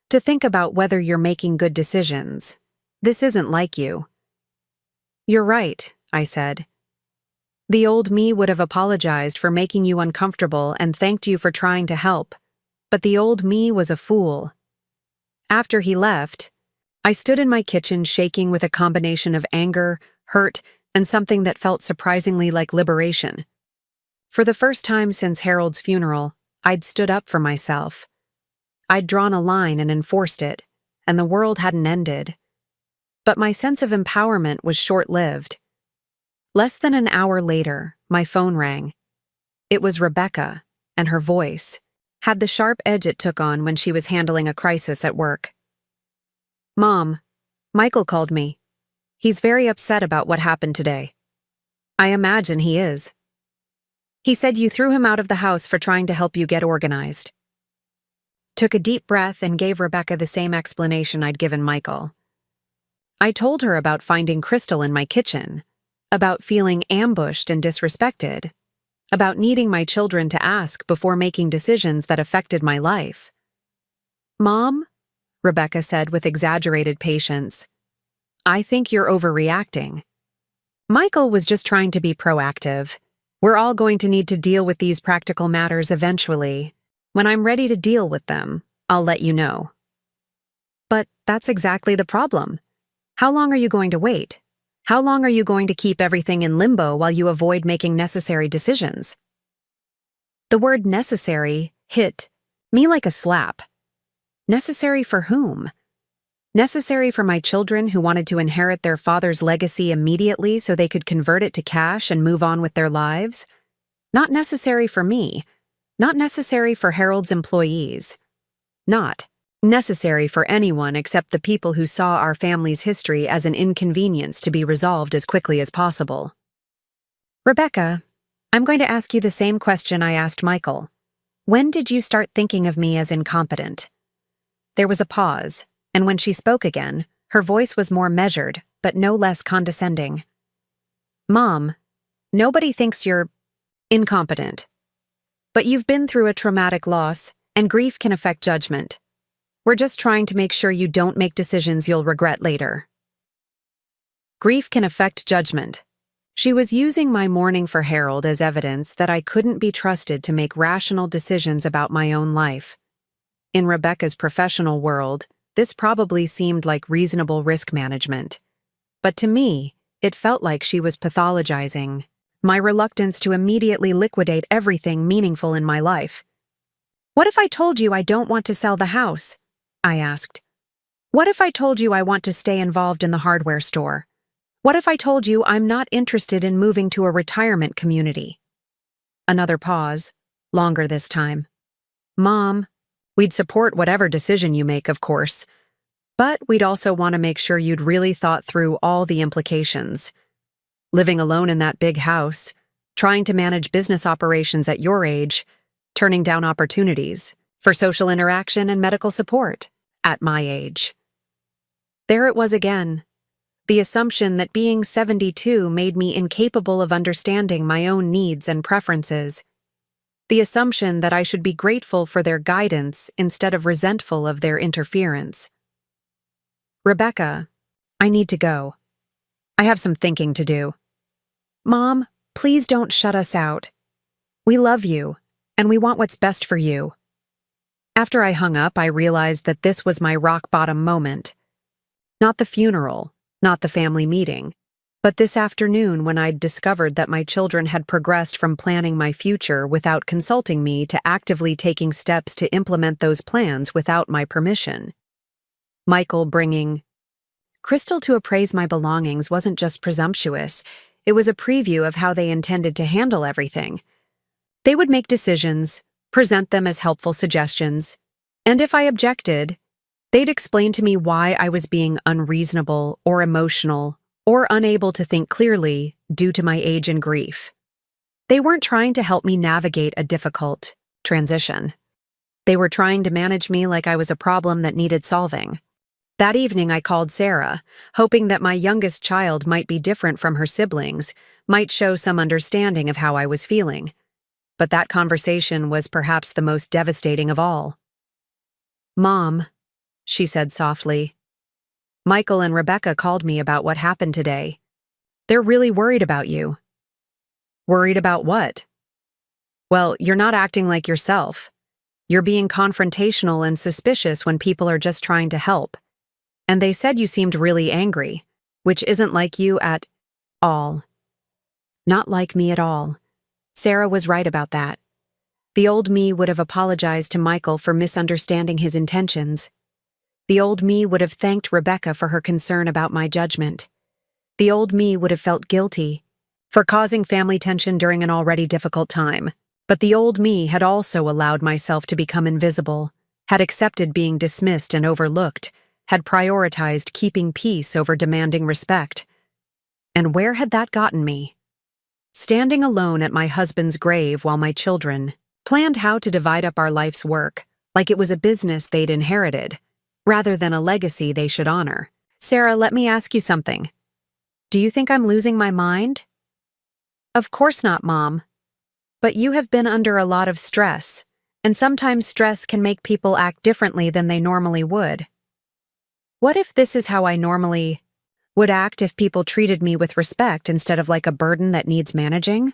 to think about whether you're making good decisions. This isn't like you." "You're right," I said. "The old me would have apologized for making you uncomfortable and thanked you for trying to help, but the old me was a fool." After he left, I stood in my kitchen shaking with a combination of anger, hurt, and something that felt surprisingly like liberation. For the first time since Harold's funeral, I'd stood up for myself. I'd drawn a line and enforced it, and the world hadn't ended. But my sense of empowerment was short-lived. Less than an hour later, my phone rang. It was Rebecca, and her voice had the sharp edge it took on when she was handling a crisis at work. "Mom, Michael called me. He's very upset about what happened today." "I imagine he is. He said you threw him out of the house for trying to help you get organized." Took a deep breath and gave Rebecca the same explanation I'd given Michael. I told her about finding Crystal in my kitchen, about feeling ambushed and disrespected, about needing my children to ask before making decisions that affected my life. "Mom," Rebecca said with exaggerated patience, "I think you're overreacting. Michael was just trying to be proactive. We're all going to need to deal with these practical matters eventually. When I'm ready to deal with them, I'll let you know." "But that's exactly the problem. How long are you going to wait? How long are you going to keep everything in limbo while you avoid making necessary decisions?" The word necessary hit me like a slap. Necessary for whom? Necessary for my children who wanted to inherit their father's legacy immediately so they could convert it to cash and move on with their lives? Not necessary for me. Not necessary for Harold's employees. Not necessary for anyone except the people who saw our family's history as an inconvenience to be resolved as quickly as possible. "Rebecca, I'm going to ask you the same question I asked Michael. When did you start thinking of me as incompetent?" There was a pause, and when she spoke again, her voice was more measured, but no less condescending. "Mom, nobody thinks you're incompetent. But you've been through a traumatic loss, and grief can affect judgment. We're just trying to make sure you don't make decisions you'll regret later." Grief can affect judgment. She was using my mourning for Harold as evidence that I couldn't be trusted to make rational decisions about my own life. In Rebecca's professional world, this probably seemed like reasonable risk management. But to me, it felt like she was pathologizing my reluctance to immediately liquidate everything meaningful in my life. "What if I told you I don't want to sell the house?" I asked. "What if I told you I want to stay involved in the hardware store? What if I told you I'm not interested in moving to a retirement community?" Another pause, longer this time. "Mom, we'd support whatever decision you make, of course, but we'd also want to make sure you'd really thought through all the implications. Living alone in that big house, trying to manage business operations at your age, turning down opportunities for social interaction and medical support at my age." There it was again, the assumption that being 72 made me incapable of understanding my own needs and preferences. the assumption that I should be grateful for their guidance instead of resentful of their interference. Rebecca, I need to go. I have some thinking to do. Mom, please don't shut us out. We love you, and we want what's best for you. After I hung up, I realized that this was my rock-bottom moment. Not the funeral, not the family meeting, but this afternoon when I'd discovered that my children had progressed from planning my future without consulting me to actively taking steps to implement those plans without my permission. Michael bringing Crystal to appraise my belongings wasn't just presumptuous, it was a preview of how they intended to handle everything. They would make decisions, present them as helpful suggestions, and if I objected, they'd explain to me why I was being unreasonable or emotional or unable to think clearly due to my age and grief. They weren't trying to help me navigate a difficult transition. They were trying to manage me like I was a problem that needed solving. That evening I called Sarah, hoping that my youngest child might be different from her siblings, might show some understanding of how I was feeling. But that conversation was perhaps the most devastating of all. Mom, she said softly, Michael and Rebecca called me about what happened today. They're really worried about you. Worried about what? Well, you're not acting like yourself. You're being confrontational and suspicious when people are just trying to help. And they said you seemed really angry, which isn't like you at all. Not like me at all. Sarah was right about that. The old me would have apologized to Michael for misunderstanding his intentions. The old me would have thanked Rebecca for her concern about my judgment. The old me would have felt guilty for causing family tension during an already difficult time. But the old me had also allowed myself to become invisible, had accepted being dismissed and overlooked, had prioritized keeping peace over demanding respect. And where had that gotten me? Standing alone at my husband's grave while my children planned how to divide up our life's work, like it was a business they'd inherited, rather than a legacy they should honor. Sarah, let me ask you something. Do you think I'm losing my mind? Of course not, Mom. But you have been under a lot of stress, and sometimes stress can make people act differently than they normally would. What if this is how I normally would act if people treated me with respect instead of like a burden that needs managing?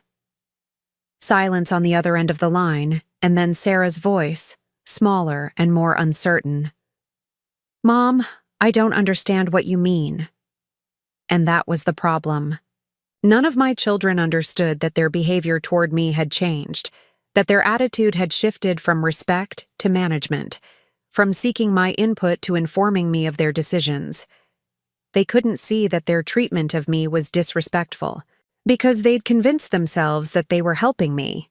Silence on the other end of the line, and then Sarah's voice, smaller and more uncertain. Mom, I don't understand what you mean. And that was the problem. None of my children understood that their behavior toward me had changed, that their attitude had shifted from respect to management, from seeking my input to informing me of their decisions. They couldn't see that their treatment of me was disrespectful, because they'd convinced themselves that they were helping me.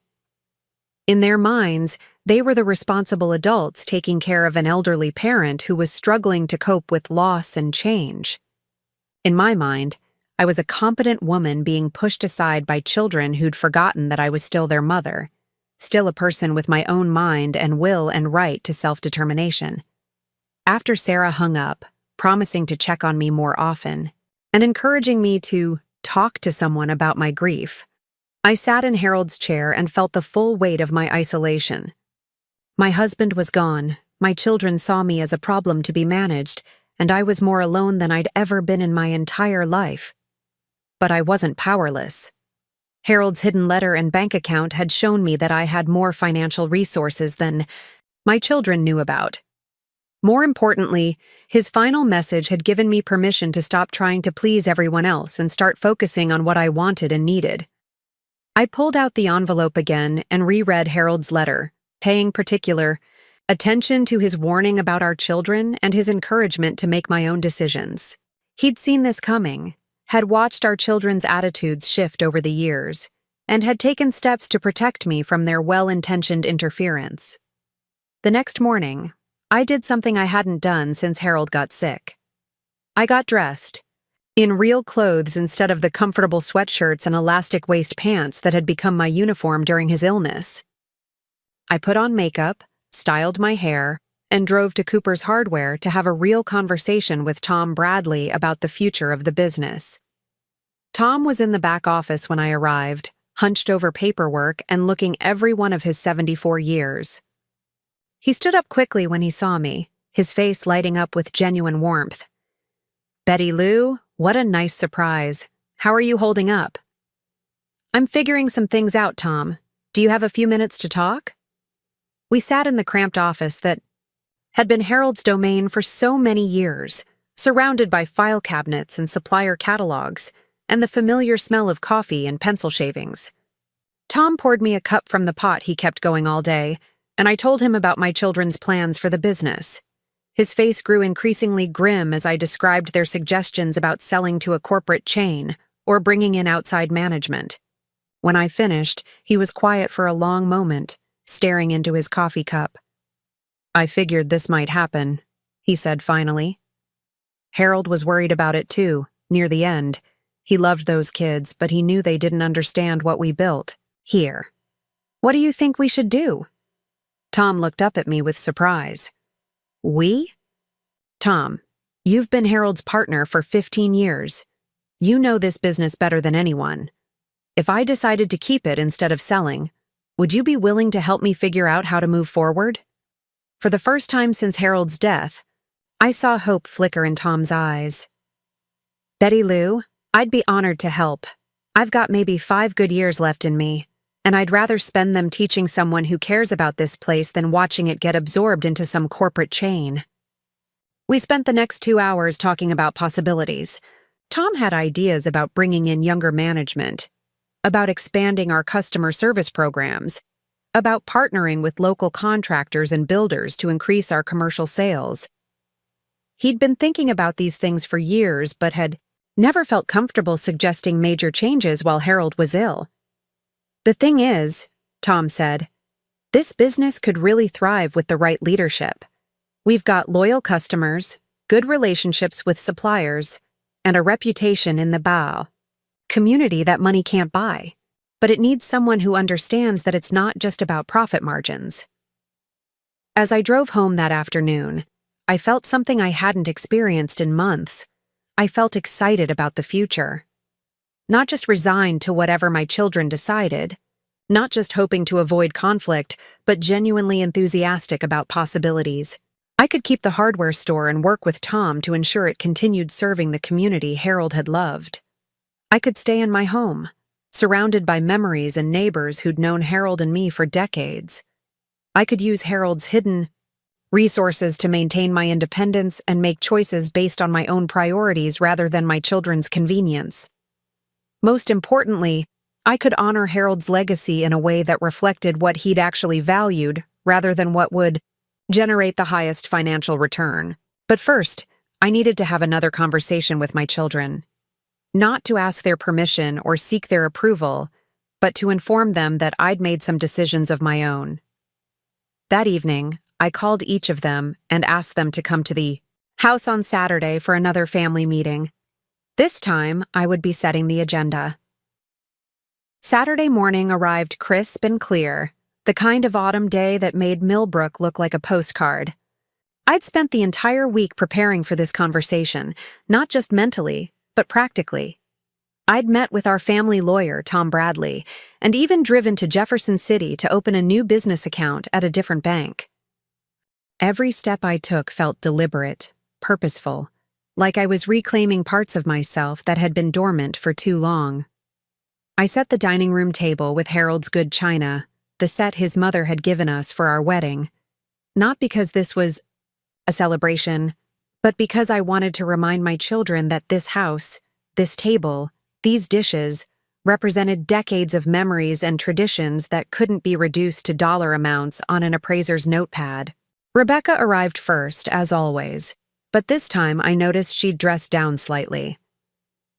In their minds, they were the responsible adults taking care of an elderly parent who was struggling to cope with loss and change. In my mind, I was a competent woman being pushed aside by children who'd forgotten that I was still their mother, still a person with my own mind and will and right to self-determination. After Sarah hung up, promising to check on me more often, and encouraging me to talk to someone about my grief, I sat in Harold's chair and felt the full weight of my isolation. My husband was gone, my children saw me as a problem to be managed, and I was more alone than I'd ever been in my entire life. But I wasn't powerless. Harold's hidden letter and bank account had shown me that I had more financial resources than my children knew about. More importantly, his final message had given me permission to stop trying to please everyone else and start focusing on what I wanted and needed. I pulled out the envelope again and reread Harold's letter, paying particular attention to his warning about our children and his encouragement to make my own decisions. He'd seen this coming, had watched our children's attitudes shift over the years, and had taken steps to protect me from their well-intentioned interference. The next morning, I did something I hadn't done since Harold got sick. I got dressed, in real clothes instead of the comfortable sweatshirts and elastic waist pants that had become my uniform during his illness. I put on makeup, styled my hair, and drove to Cooper's Hardware to have a real conversation with Tom Bradley about the future of the business. Tom was in the back office when I arrived, hunched over paperwork and looking every one of his 74 years. He stood up quickly when he saw me, his face lighting up with genuine warmth. "Betty Lou, what a nice surprise. How are you holding up?" "I'm figuring some things out, Tom. Do you have a few minutes to talk?" We sat in the cramped office that had been Harold's domain for so many years, surrounded by file cabinets and supplier catalogs, and the familiar smell of coffee and pencil shavings. Tom poured me a cup from the pot he kept going all day, and I told him about my children's plans for the business. His face grew increasingly grim as I described their suggestions about selling to a corporate chain or bringing in outside management. When I finished, he was quiet for a long moment, staring into his coffee cup. "I figured this might happen," he said finally. Harold was worried about it too, near the end. He loved those kids, but he knew they didn't understand what we built. Here. "What do you think we should do?" Tom looked up at me with surprise. "We?" "Tom, you've been Harold's partner for 15 years. You know this business better than anyone. If I decided to keep it instead of selling, would you be willing to help me figure out how to move forward?" For the first time since Harold's death, I saw hope flicker in Tom's eyes. "Betty Lou, I'd be honored to help. I've got maybe 5 good years left in me, and I'd rather spend them teaching someone who cares about this place than watching it get absorbed into some corporate chain." We spent the next 2 hours talking about possibilities. Tom had ideas about bringing in younger management, about expanding our customer service programs, about partnering with local contractors and builders to increase our commercial sales. He'd been thinking about these things for years, but had never felt comfortable suggesting major changes while Harold was ill. "The thing is," Tom said, "this business could really thrive with the right leadership. We've got loyal customers, good relationships with suppliers, and a reputation in the Bao community that money can't buy. But it needs someone who understands that it's not just about profit margins." As I drove home that afternoon, I felt something I hadn't experienced in months. I felt excited about the future. Not just resigned to whatever my children decided, not just hoping to avoid conflict, but genuinely enthusiastic about possibilities. I could keep the hardware store and work with Tom to ensure it continued serving the community Harold had loved. I could stay in my home, surrounded by memories and neighbors who'd known Harold and me for decades. I could use Harold's hidden resources to maintain my independence and make choices based on my own priorities rather than my children's convenience. Most importantly, I could honor Harold's legacy in a way that reflected what he'd actually valued rather than what would generate the highest financial return. But first, I needed to have another conversation with my children. Not to ask their permission or seek their approval, but to inform them that I'd made some decisions of my own. That evening, I called each of them and asked them to come to the house on Saturday for another family meeting. This time, I would be setting the agenda. Saturday morning arrived crisp and clear, the kind of autumn day that made Millbrook look like a postcard. I'd spent the entire week preparing for this conversation, not just mentally, but practically. I'd met with our family lawyer, Tom Bradley, and even driven to Jefferson City to open a new business account at a different bank. Every step I took felt deliberate, purposeful, like I was reclaiming parts of myself that had been dormant for too long. I set the dining room table with Harold's good china, the set his mother had given us for our wedding, not because this was a celebration, but because I wanted to remind my children that this house, this table, these dishes represented decades of memories and traditions that couldn't be reduced to dollar amounts on an appraiser's notepad. Rebecca arrived first, as always, but this time I noticed she'd dressed down slightly.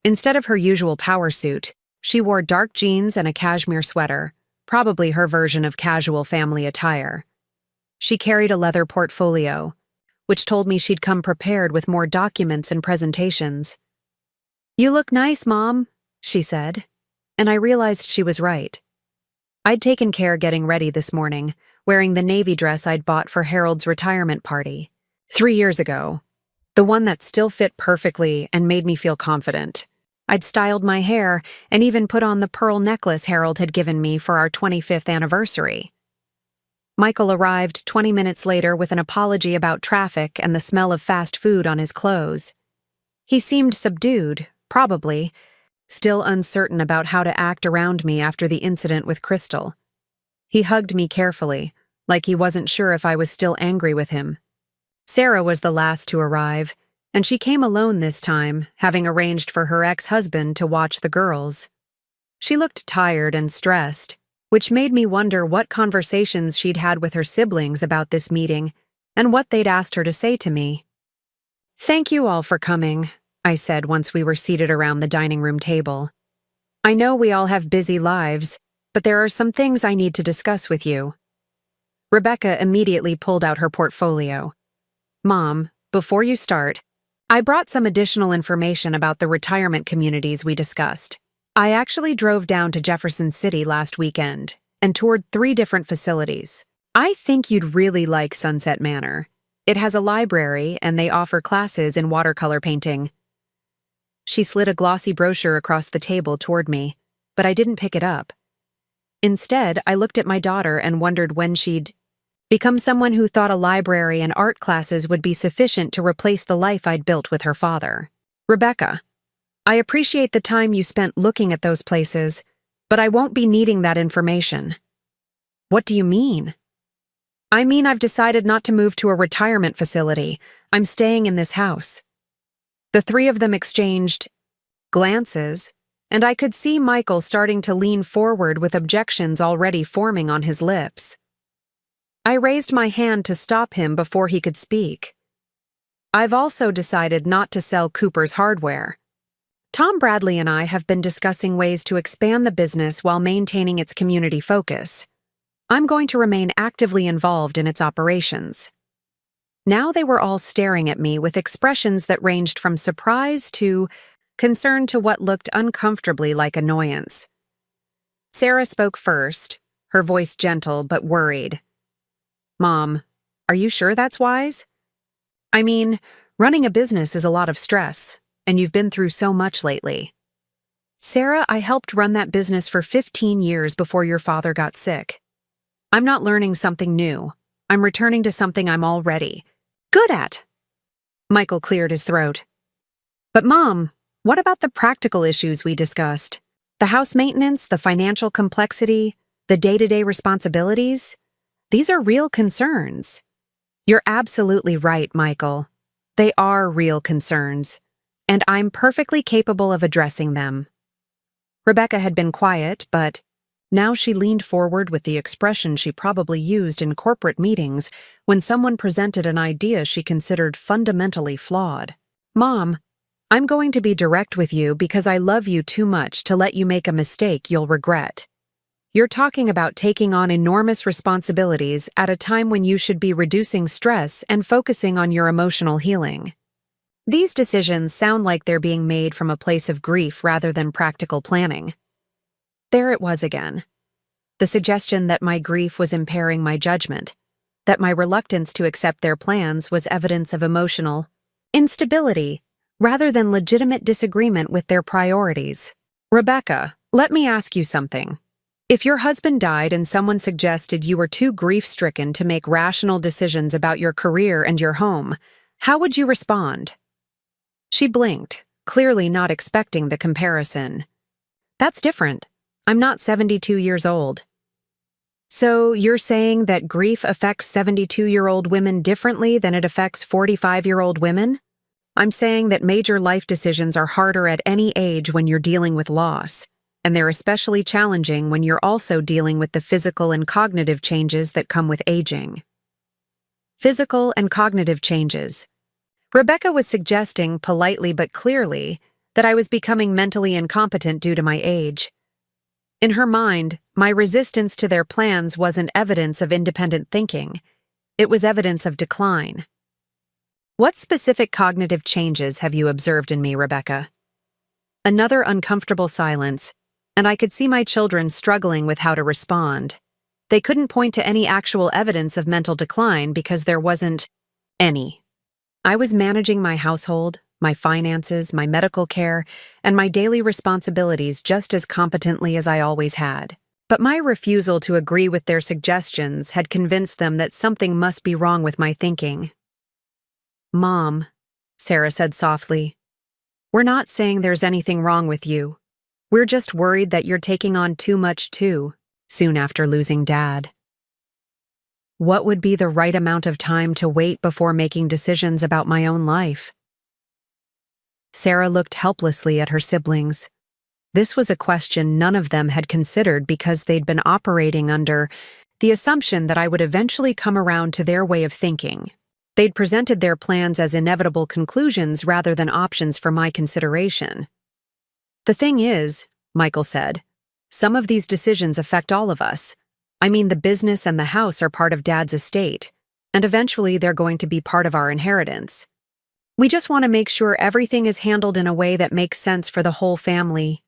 Instead of her usual power suit, she wore dark jeans and a cashmere sweater, probably her version of casual family attire. She carried a leather portfolio, which told me she'd come prepared with more documents and presentations. "You look nice, Mom," she said, and I realized she was right. I'd taken care getting ready this morning, wearing the navy dress I'd bought for Harold's retirement party 3 years ago, the one that still fit perfectly and made me feel confident. I'd styled my hair and even put on the pearl necklace Harold had given me for our 25th anniversary. Michael arrived 20 minutes later with an apology about traffic and the smell of fast food on his clothes. He seemed subdued, probably, still uncertain about how to act around me after the incident with Crystal. He hugged me carefully, like he wasn't sure if I was still angry with him. Sarah was the last to arrive, and she came alone this time, having arranged for her ex-husband to watch the girls. She looked tired and stressed, which made me wonder what conversations she'd had with her siblings about this meeting and what they'd asked her to say to me. "Thank you all for coming," I said once we were seated around the dining room table. "I know we all have busy lives, but there are some things I need to discuss with you." Rebecca immediately pulled out her portfolio. "Mom, before you start, I brought some additional information about the retirement communities we discussed. I actually drove down to Jefferson City last weekend and toured 3 different facilities. I think you'd really like Sunset Manor. It has a library and they offer classes in watercolor painting." She slid a glossy brochure across the table toward me, but I didn't pick it up. Instead, I looked at my daughter and wondered when she'd become someone who thought a library and art classes would be sufficient to replace the life I'd built with her father. "Rebecca, I appreciate the time you spent looking at those places, but I won't be needing that information." "What do you mean?" "I mean I've decided not to move to a retirement facility. I'm staying in this house." The 3 of them exchanged glances, and I could see Michael starting to lean forward with objections already forming on his lips. I raised my hand to stop him before he could speak. "I've also decided not to sell Cooper's Hardware. Tom Bradley and I have been discussing ways to expand the business while maintaining its community focus. I'm going to remain actively involved in its operations." Now they were all staring at me with expressions that ranged from surprise to concern to what looked uncomfortably like annoyance. Sarah spoke first, her voice gentle but worried. "Mom, are you sure that's wise? I mean, running a business is a lot of stress, and you've been through so much lately." "Sarah, I helped run that business for 15 years before your father got sick. I'm not learning something new. I'm returning to something I'm already good at." Michael cleared his throat. "But Mom, what about the practical issues we discussed? The house maintenance, the financial complexity, the day-to-day responsibilities? These are real concerns." "You're absolutely right, Michael. They are real concerns, and I'm perfectly capable of addressing them." Rebecca had been quiet, but now she leaned forward with the expression she probably used in corporate meetings when someone presented an idea she considered fundamentally flawed. "Mom, I'm going to be direct with you because I love you too much to let you make a mistake you'll regret. You're talking about taking on enormous responsibilities at a time when you should be reducing stress and focusing on your emotional healing. These decisions sound like they're being made from a place of grief rather than practical planning." There it was again. The suggestion that my grief was impairing my judgment, that my reluctance to accept their plans was evidence of emotional instability rather than legitimate disagreement with their priorities. "Rebecca, let me ask you something. If your husband died and someone suggested you were too grief-stricken to make rational decisions about your career and your home, how would you respond?" She blinked, clearly not expecting the comparison. "That's different. I'm not 72 years old." "So you're saying that grief affects 72-year-old women differently than it affects 45-year-old women?" "I'm saying that major life decisions are harder at any age when you're dealing with loss, and they're especially challenging when you're also dealing with the physical and cognitive changes that come with aging." Physical and cognitive changes. Rebecca was suggesting, politely but clearly, that I was becoming mentally incompetent due to my age. In her mind, my resistance to their plans wasn't evidence of independent thinking. It was evidence of decline. "What specific cognitive changes have you observed in me, Rebecca?" Another uncomfortable silence, and I could see my children struggling with how to respond. They couldn't point to any actual evidence of mental decline because there wasn't any. I was managing my household, my finances, my medical care, and my daily responsibilities just as competently as I always had. But my refusal to agree with their suggestions had convinced them that something must be wrong with my thinking. "Mom," Sarah said softly, "we're not saying there's anything wrong with you. We're just worried that you're taking on too much too, soon after losing Dad." What would be the right amount of time to wait before making decisions about my own life? Sarah looked helplessly at her siblings. This was a question none of them had considered because they'd been operating under the assumption that I would eventually come around to their way of thinking. They'd presented their plans as inevitable conclusions rather than options for my consideration. "The thing is," Michael said, "some of these decisions affect all of us. I mean, the business and the house are part of Dad's estate, and eventually they're going to be part of our inheritance. We just want to make sure everything is handled in a way that makes sense for the whole family."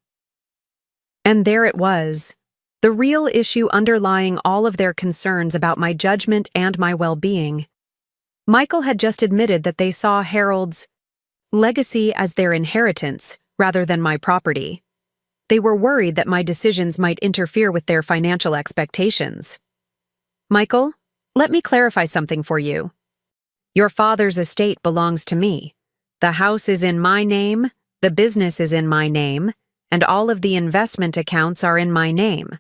And there it was, the real issue underlying all of their concerns about my judgment and my well-being. Michael had just admitted that they saw Harold's legacy as their inheritance rather than my property. They were worried that my decisions might interfere with their financial expectations. "Michael, let me clarify something for you. Your father's estate belongs to me. The house is in my name, the business is in my name, and all of the investment accounts are in my name.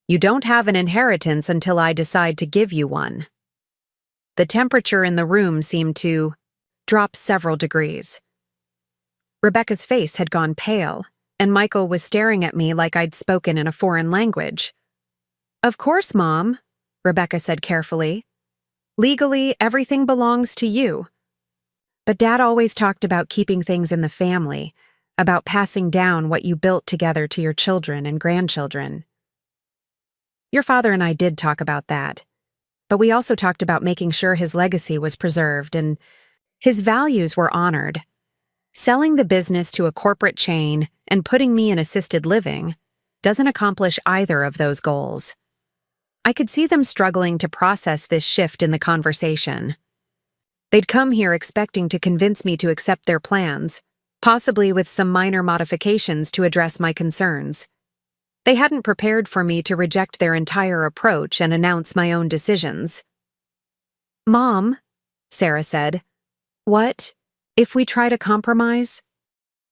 You don't have an inheritance until I decide to give you one." The temperature in the room seemed to drop several degrees. Rebecca's face had gone pale, and Michael was staring at me like I'd spoken in a foreign language. "Of course, Mom," Rebecca said carefully. "Legally, everything belongs to you. But Dad always talked about keeping things in the family, about passing down what you built together to your children and grandchildren. Your father and I did talk about that, but we also talked about making sure his legacy was preserved and his values were honored. Selling the business to a corporate chain and putting me in assisted living doesn't accomplish either of those goals." I could see them struggling to process this shift in the conversation. They'd come here expecting to convince me to accept their plans, possibly with some minor modifications to address my concerns. They hadn't prepared for me to reject their entire approach and announce my own decisions. "Mom," Sarah said, "what if we try to compromise?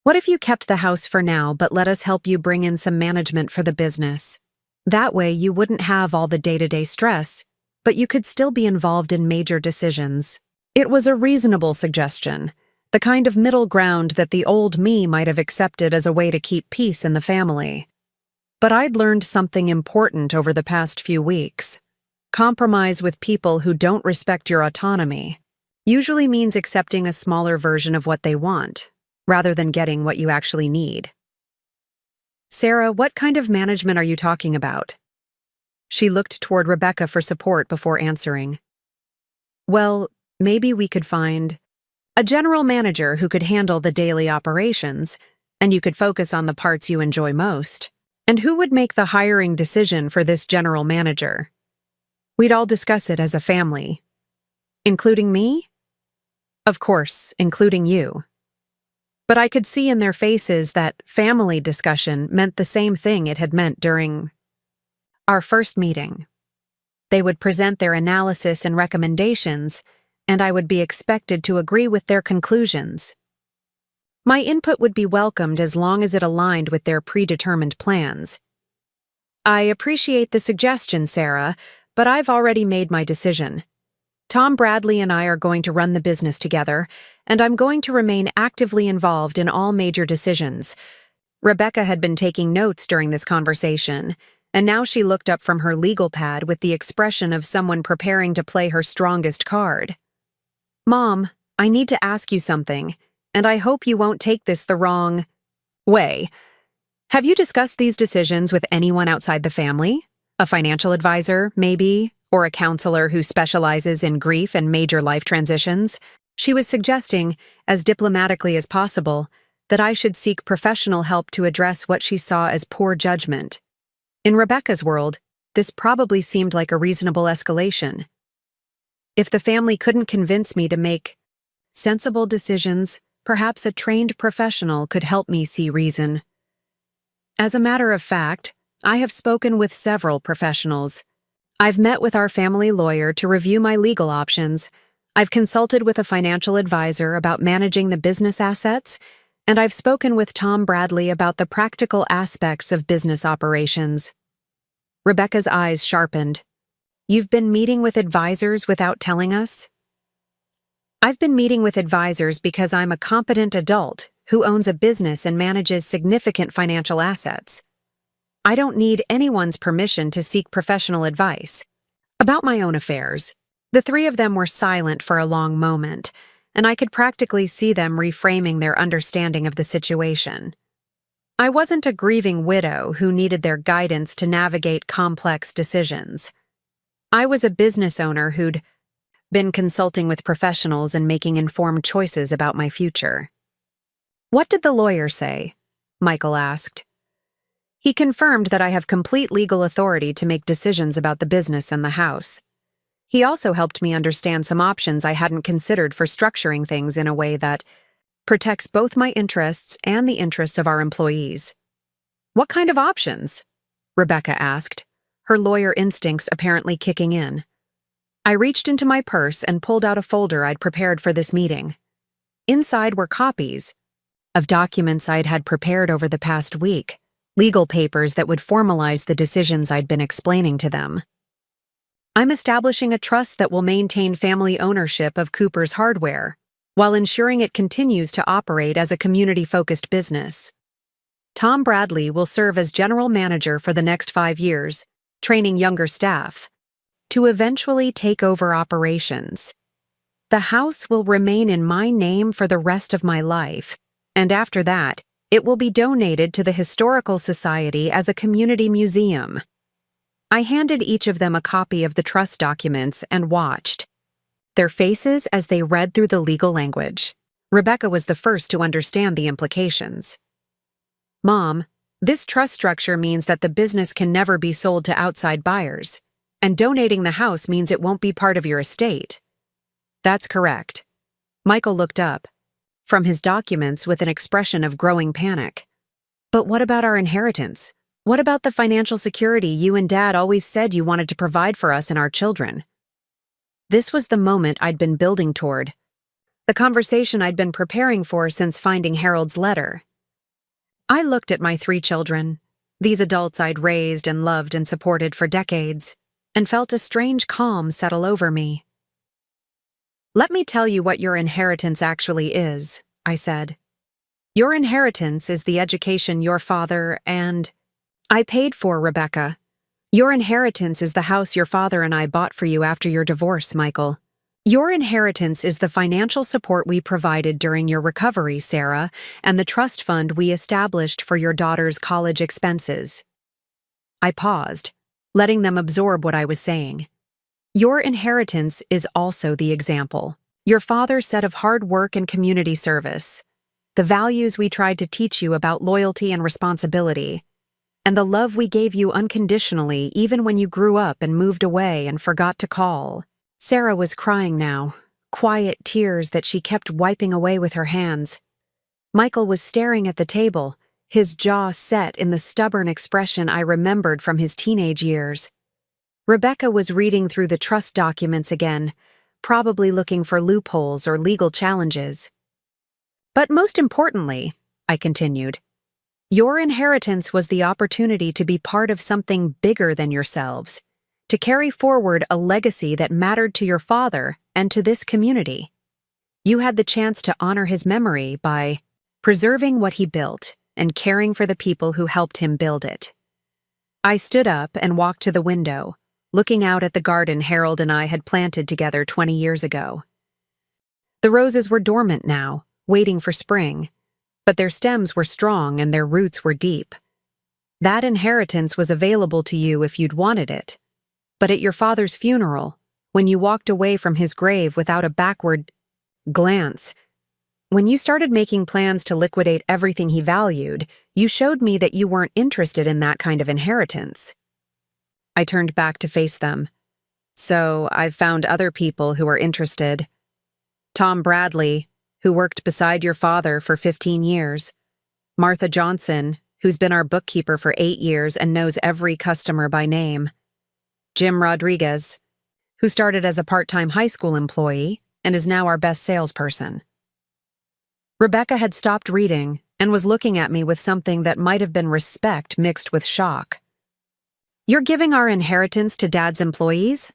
What if you kept the house for now but let us help you bring in some management for the business? That way you wouldn't have all the day-to-day stress, but you could still be involved in major decisions." It was a reasonable suggestion, the kind of middle ground that the old me might have accepted as a way to keep peace in the family. But I'd learned something important over the past few weeks. Compromise with people who don't respect your autonomy usually means accepting a smaller version of what they want, rather than getting what you actually need. "Sarah, what kind of management are you talking about?" She looked toward Rebecca for support before answering. "Well, maybe we could find a general manager who could handle the daily operations, and you could focus on the parts you enjoy most. And who would make the hiring decision for this general manager? We'd all discuss it as a family." "Including me?" "Of course, including you." But I could see in their faces that family discussion meant the same thing it had meant during our first meeting. They would present their analysis and recommendations, and I would be expected to agree with their conclusions. My input would be welcomed as long as it aligned with their predetermined plans. "I appreciate the suggestion, Sarah, but I've already made my decision. Tom Bradley and I are going to run the business together, and I'm going to remain actively involved in all major decisions." Rebecca had been taking notes during this conversation, and now she looked up from her legal pad with the expression of someone preparing to play her strongest card. "Mom, I need to ask you something, and I hope you won't take this the wrong way. Have you discussed these decisions with anyone outside the family? A financial advisor, maybe? Or a counselor who specializes in grief and major life transitions?" She was suggesting, as diplomatically as possible, that I should seek professional help to address what she saw as poor judgment. In Rebecca's world, this probably seemed like a reasonable escalation. If the family couldn't convince me to make sensible decisions perhaps a trained professional could help me see reason. As a matter of fact, I have spoken with several professionals. I've met with our family lawyer to review my legal options. I've consulted with a financial advisor about managing the business assets, and I've spoken with Tom Bradley about the practical aspects of business operations. Rebecca's eyes sharpened. You've been meeting with advisors without telling us? I've been meeting with advisors because I'm a competent adult who owns a business and manages significant financial assets. I don't need anyone's permission to seek professional advice. About my own affairs, the three of them were silent for a long moment, and I could practically see them reframing their understanding of the situation. I wasn't a grieving widow who needed their guidance to navigate complex decisions. I was a business owner who'd been consulting with professionals and making informed choices about my future. What did the lawyer say? Michael asked. He confirmed that I have complete legal authority to make decisions about the business and the house. He also helped me understand some options I hadn't considered for structuring things in a way that protects both my interests and the interests of our employees. What kind of options? Rebecca asked, her lawyer instincts apparently kicking in. I reached into my purse and pulled out a folder I'd prepared for this meeting. Inside were copies of documents I'd had prepared over the past week, legal papers that would formalize the decisions I'd been explaining to them. I'm establishing a trust that will maintain family ownership of Cooper's Hardware, while ensuring it continues to operate as a community-focused business. Tom Bradley will serve as general manager for the next 5 years, training younger staff, to eventually take over operations. The house will remain in my name for the rest of my life, and after that, it will be donated to the Historical Society as a community museum. I handed each of them a copy of the trust documents and watched their faces as they read through the legal language. Rebecca was the first to understand the implications. Mom, this trust structure means that the business can never be sold to outside buyers, and donating the house means it won't be part of your estate. That's correct. Michael looked up from his documents with an expression of growing panic. But what about our inheritance? What about the financial security you and Dad always said you wanted to provide for us and our children? This was the moment I'd been building toward, the conversation I'd been preparing for since finding Harold's letter. I looked at my 3 children, these adults I'd raised and loved and supported for decades, and felt a strange calm settle over me. Let me tell you what your inheritance actually is, I said. Your inheritance is the education your father and I paid for, Rebecca. Your inheritance is the house your father and I bought for you after your divorce, Michael. Your inheritance is the financial support we provided during your recovery, Sarah, and the trust fund we established for your daughter's college expenses. I paused, letting them absorb what I was saying. Your inheritance is also the example your father set of hard work and community service, the values we tried to teach you about loyalty and responsibility, and the love we gave you unconditionally even when you grew up and moved away and forgot to call. Sarah was crying now, quiet tears that she kept wiping away with her hands. Michael was staring at the table, his jaw set in the stubborn expression I remembered from his teenage years. Rebecca was reading through the trust documents again, probably looking for loopholes or legal challenges. But most importantly, I continued, your inheritance was the opportunity to be part of something bigger than yourselves, to carry forward a legacy that mattered to your father and to this community. You had the chance to honor his memory by preserving what he built and caring for the people who helped him build it. I stood up and walked to the window, looking out at the garden Harold and I had planted together 20 years ago. The roses were dormant now, waiting for spring, but their stems were strong and their roots were deep. That inheritance was available to you if you'd wanted it. But at your father's funeral, when you walked away from his grave without a backward glance, when you started making plans to liquidate everything he valued, you showed me that you weren't interested in that kind of inheritance. I turned back to face them. So I've found other people who are interested. Tom Bradley, who worked beside your father for 15 years. Martha Johnson, who's been our bookkeeper for 8 years and knows every customer by name. Jim Rodriguez, who started as a part-time high school employee and is now our best salesperson. Rebecca had stopped reading and was looking at me with something that might have been respect mixed with shock. You're giving our inheritance to Dad's employees?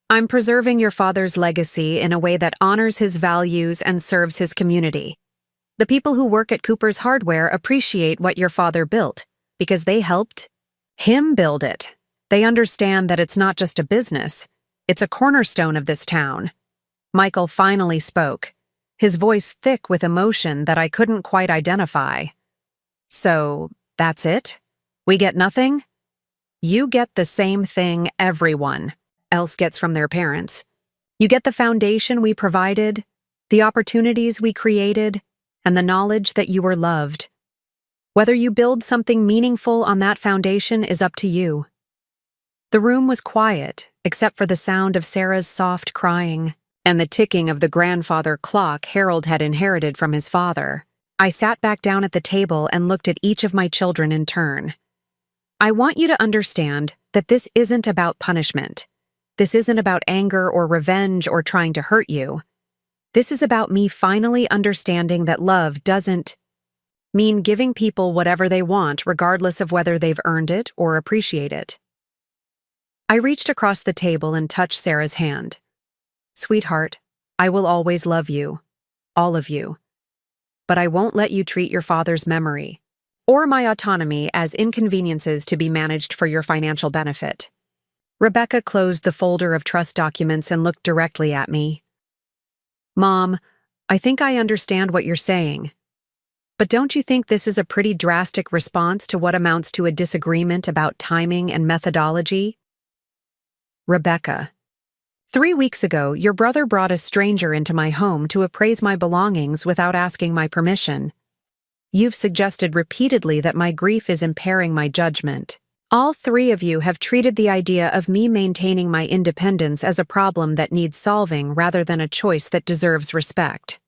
I'm preserving your father's legacy in a way that honors his values and serves his community. The people who work at Cooper's Hardware appreciate what your father built because they helped him build it. They understand that it's not just a business, it's a cornerstone of this town. Michael finally spoke, his voice thick with emotion that I couldn't quite identify. So, that's it? We get nothing? You get the same thing everyone else gets from their parents. You get the foundation we provided, the opportunities we created, and the knowledge that you were loved. Whether you build something meaningful on that foundation is up to you. The room was quiet, except for the sound of Sarah's soft crying and the ticking of the grandfather clock Harold had inherited from his father. I sat back down at the table and looked at each of my children in turn. I want you to understand that this isn't about punishment. This isn't about anger or revenge or trying to hurt you. This is about me finally understanding that love doesn't mean giving people whatever they want regardless of whether they've earned it or appreciate it. I reached across the table and touched Sarah's hand. Sweetheart, I will always love you, all of you. But I won't let you treat your father's memory or my autonomy as inconveniences to be managed for your financial benefit. Rebecca closed the folder of trust documents and looked directly at me. Mom, I think I understand what you're saying. But don't you think this is a pretty drastic response to what amounts to a disagreement about timing and methodology? Rebecca, 3 weeks ago, your brother brought a stranger into my home to appraise my belongings without asking my permission. You've suggested repeatedly that my grief is impairing my judgment. All 3 of you have treated the idea of me maintaining my independence as a problem that needs solving rather than a choice that deserves respect.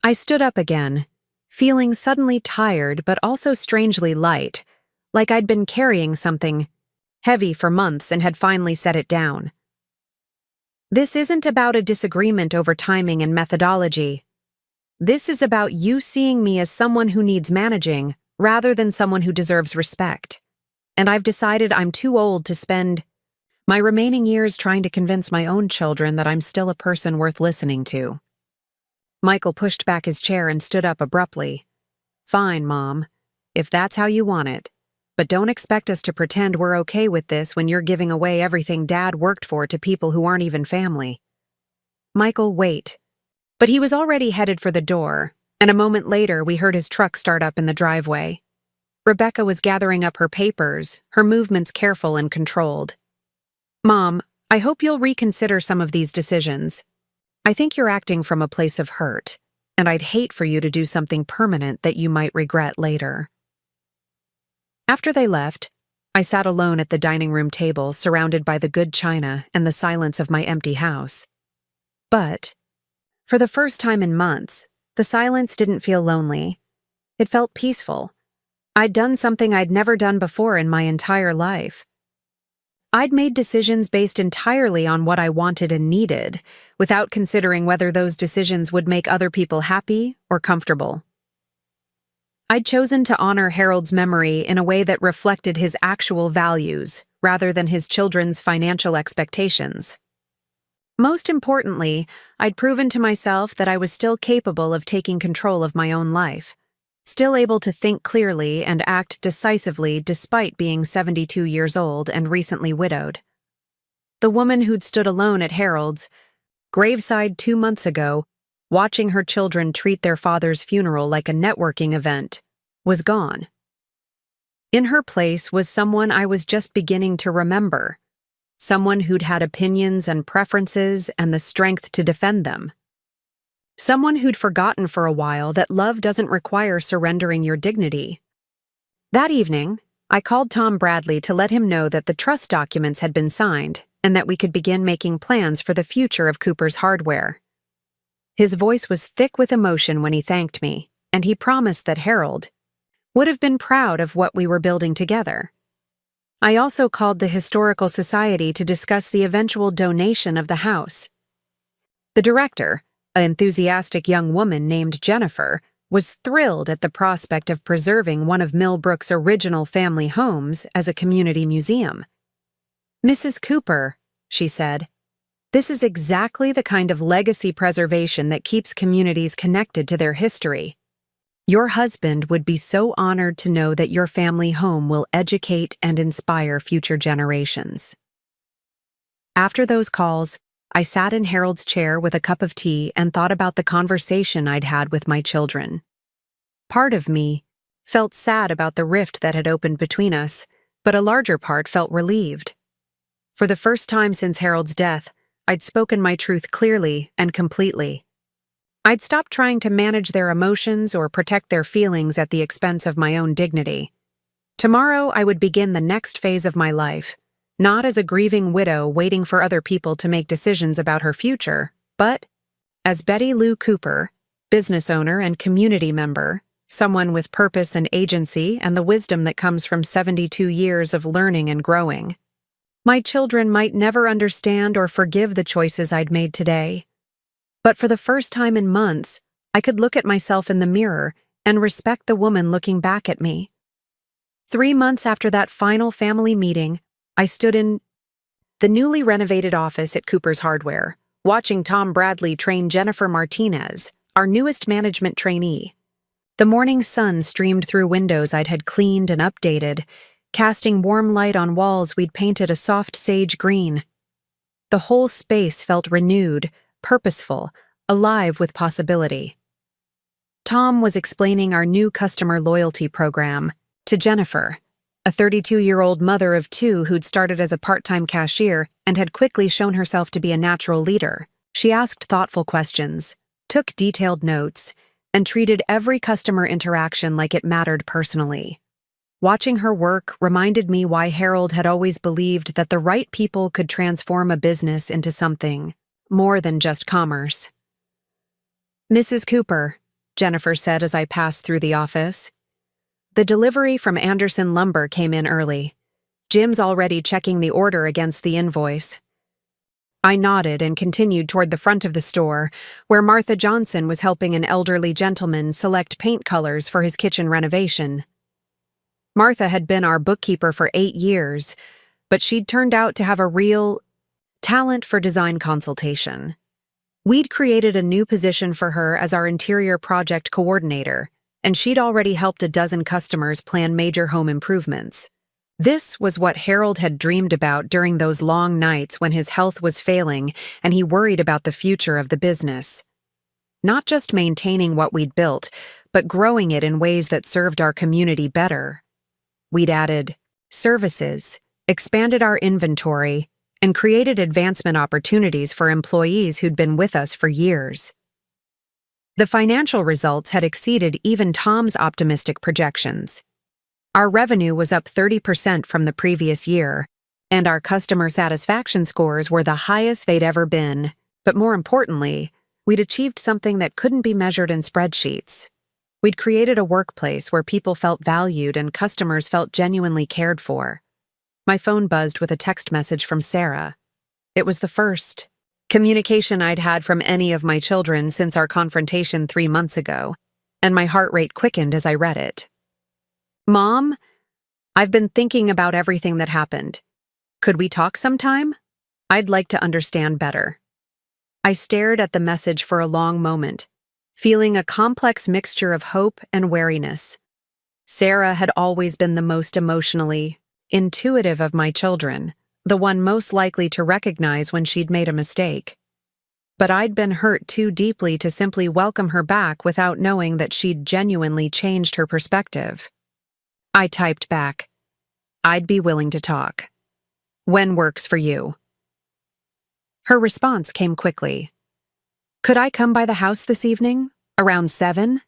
I stood up again, feeling suddenly tired but also strangely light, like I'd been carrying something heavy for months and had finally set it down. This isn't about a disagreement over timing and methodology. This is about you seeing me as someone who needs managing rather than someone who deserves respect. And I've decided I'm too old to spend my remaining years trying to convince my own children that I'm still a person worth listening to. Michael pushed back his chair and stood up abruptly. Fine, Mom, if that's how you want it. But don't expect us to pretend we're okay with this when you're giving away everything Dad worked for to people who aren't even family. Michael, wait. But he was already headed for the door, and a moment later we heard his truck start up in the driveway. Rebecca was gathering up her papers, her movements careful and controlled. Mom, I hope you'll reconsider some of these decisions. I think you're acting from a place of hurt, and I'd hate for you to do something permanent that you might regret later. After they left, I sat alone at the dining room table surrounded by the good china and the silence of my empty house. But, for the first time in months, the silence didn't feel lonely. It felt peaceful. I'd done something I'd never done before in my entire life. I'd made decisions based entirely on what I wanted and needed, without considering whether those decisions would make other people happy or comfortable. I'd chosen to honor Harold's memory in a way that reflected his actual values, rather than his children's financial expectations. Most importantly, I'd proven to myself that I was still capable of taking control of my own life. Still able to think clearly and act decisively despite being 72 years old and recently widowed. The woman who'd stood alone at Harold's graveside 2 months ago, watching her children treat their father's funeral like a networking event, was gone. In her place was someone I was just beginning to remember, someone who'd had opinions and preferences and the strength to defend them. Someone who'd forgotten for a while that love doesn't require surrendering your dignity. That evening, I called Tom Bradley to let him know that the trust documents had been signed and that we could begin making plans for the future of Cooper's Hardware. His voice was thick with emotion when he thanked me, and he promised that Harold would have been proud of what we were building together. I also called the Historical Society to discuss the eventual donation of the house. The director, an enthusiastic young woman named Jennifer, was thrilled at the prospect of preserving one of Millbrook's original family homes as a community museum. "Mrs. Cooper," she said, "this is exactly the kind of legacy preservation that keeps communities connected to their history. Your husband would be so honored to know that your family home will educate and inspire future generations." After those calls, I sat in Harold's chair with a cup of tea and thought about the conversation I'd had with my children. Part of me felt sad about the rift that had opened between us, but a larger part felt relieved. For the first time since Harold's death, I'd spoken my truth clearly and completely. I'd stopped trying to manage their emotions or protect their feelings at the expense of my own dignity. Tomorrow I would begin the next phase of my life, not as a grieving widow waiting for other people to make decisions about her future, but as Betty Lou Cooper, business owner and community member, someone with purpose and agency and the wisdom that comes from 72 years of learning and growing. My children might never understand or forgive the choices I'd made today, but for the first time in months, I could look at myself in the mirror and respect the woman looking back at me. 3 months after that final family meeting, I stood in the newly renovated office at Cooper's Hardware, watching Tom Bradley train Jennifer Martinez, our newest management trainee. The morning sun streamed through windows I'd had cleaned and updated, casting warm light on walls we'd painted a soft sage green. The whole space felt renewed, purposeful, alive with possibility. Tom was explaining our new customer loyalty program to Jennifer, a 32-year-old mother of 2 who'd started as a part-time cashier and had quickly shown herself to be a natural leader. She asked thoughtful questions, took detailed notes, and treated every customer interaction like it mattered personally. Watching her work reminded me why Harold had always believed that the right people could transform a business into something more than just commerce. "Mrs. Cooper," Jennifer said as I passed through the office. The delivery from Anderson Lumber came in early. Jim's already checking the order against the invoice. I nodded and continued toward the front of the store, where Martha Johnson was helping an elderly gentleman select paint colors for his kitchen renovation. Martha had been our bookkeeper for 8 years, but she'd turned out to have a real talent for design consultation. We'd created a new position for her as our interior project coordinator, and she'd already helped a dozen customers plan major home improvements. This was what Harold had dreamed about during those long nights when his health was failing and he worried about the future of the business. Not just maintaining what we'd built, but growing it in ways that served our community better. We'd added services, expanded our inventory, and created advancement opportunities for employees who'd been with us for years. The financial results had exceeded even Tom's optimistic projections. Our revenue was up 30% from the previous year, and our customer satisfaction scores were the highest they'd ever been. But more importantly, we'd achieved something that couldn't be measured in spreadsheets. We'd created a workplace where people felt valued and customers felt genuinely cared for. My phone buzzed with a text message from Sarah. It was the first communication I'd had from any of my children since our confrontation 3 months ago, and my heart rate quickened as I read it. "Mom, I've been thinking about everything that happened. Could we talk sometime? I'd like to understand better." I stared at the message for a long moment, feeling a complex mixture of hope and wariness. Sarah had always been the most emotionally intuitive of my children, the one most likely to recognize when she'd made a mistake. But I'd been hurt too deeply to simply welcome her back without knowing that she'd genuinely changed her perspective. I typed back, "I'd be willing to talk. When works for you?" Her response came quickly. "Could I come by the house this evening? Around 7?"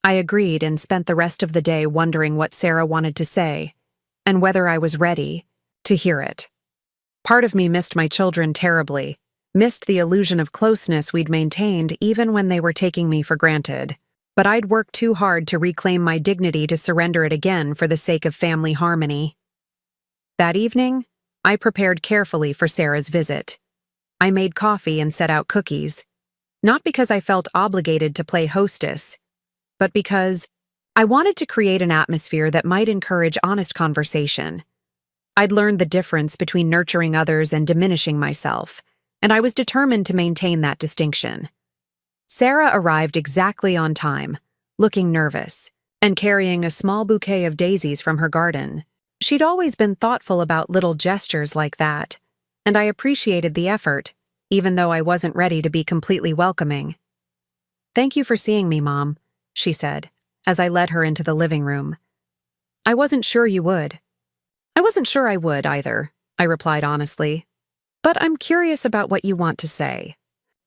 I agreed and spent the rest of the day wondering what Sarah wanted to say, and whether I was ready to hear it. Part of me missed my children terribly, missed the illusion of closeness we'd maintained even when they were taking me for granted. But I'd worked too hard to reclaim my dignity to surrender it again for the sake of family harmony. That evening, I prepared carefully for Sarah's visit. I made coffee and set out cookies, not because I felt obligated to play hostess, but because I wanted to create an atmosphere that might encourage honest conversation. I'd learned the difference between nurturing others and diminishing myself, and I was determined to maintain that distinction. Sarah arrived exactly on time, looking nervous, and carrying a small bouquet of daisies from her garden. She'd always been thoughtful about little gestures like that, and I appreciated the effort, even though I wasn't ready to be completely welcoming. "Thank you for seeing me, Mom," she said, as I led her into the living room. "I wasn't sure you would." "I wasn't sure I would, either," I replied honestly. "But I'm curious about what you want to say."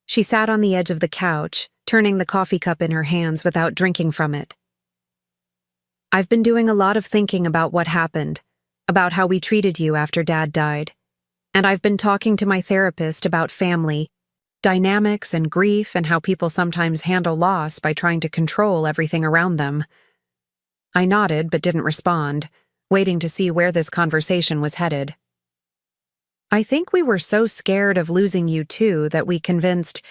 She sat on the edge of the couch, turning the coffee cup in her hands without drinking from it. "I've been doing a lot of thinking about what happened, about how we treated you after Dad died. And I've been talking to my therapist about family, dynamics and grief and how people sometimes handle loss by trying to control everything around them." I nodded but didn't respond, waiting to see where this conversation was headed. "I think we were so scared of losing you too that we convinced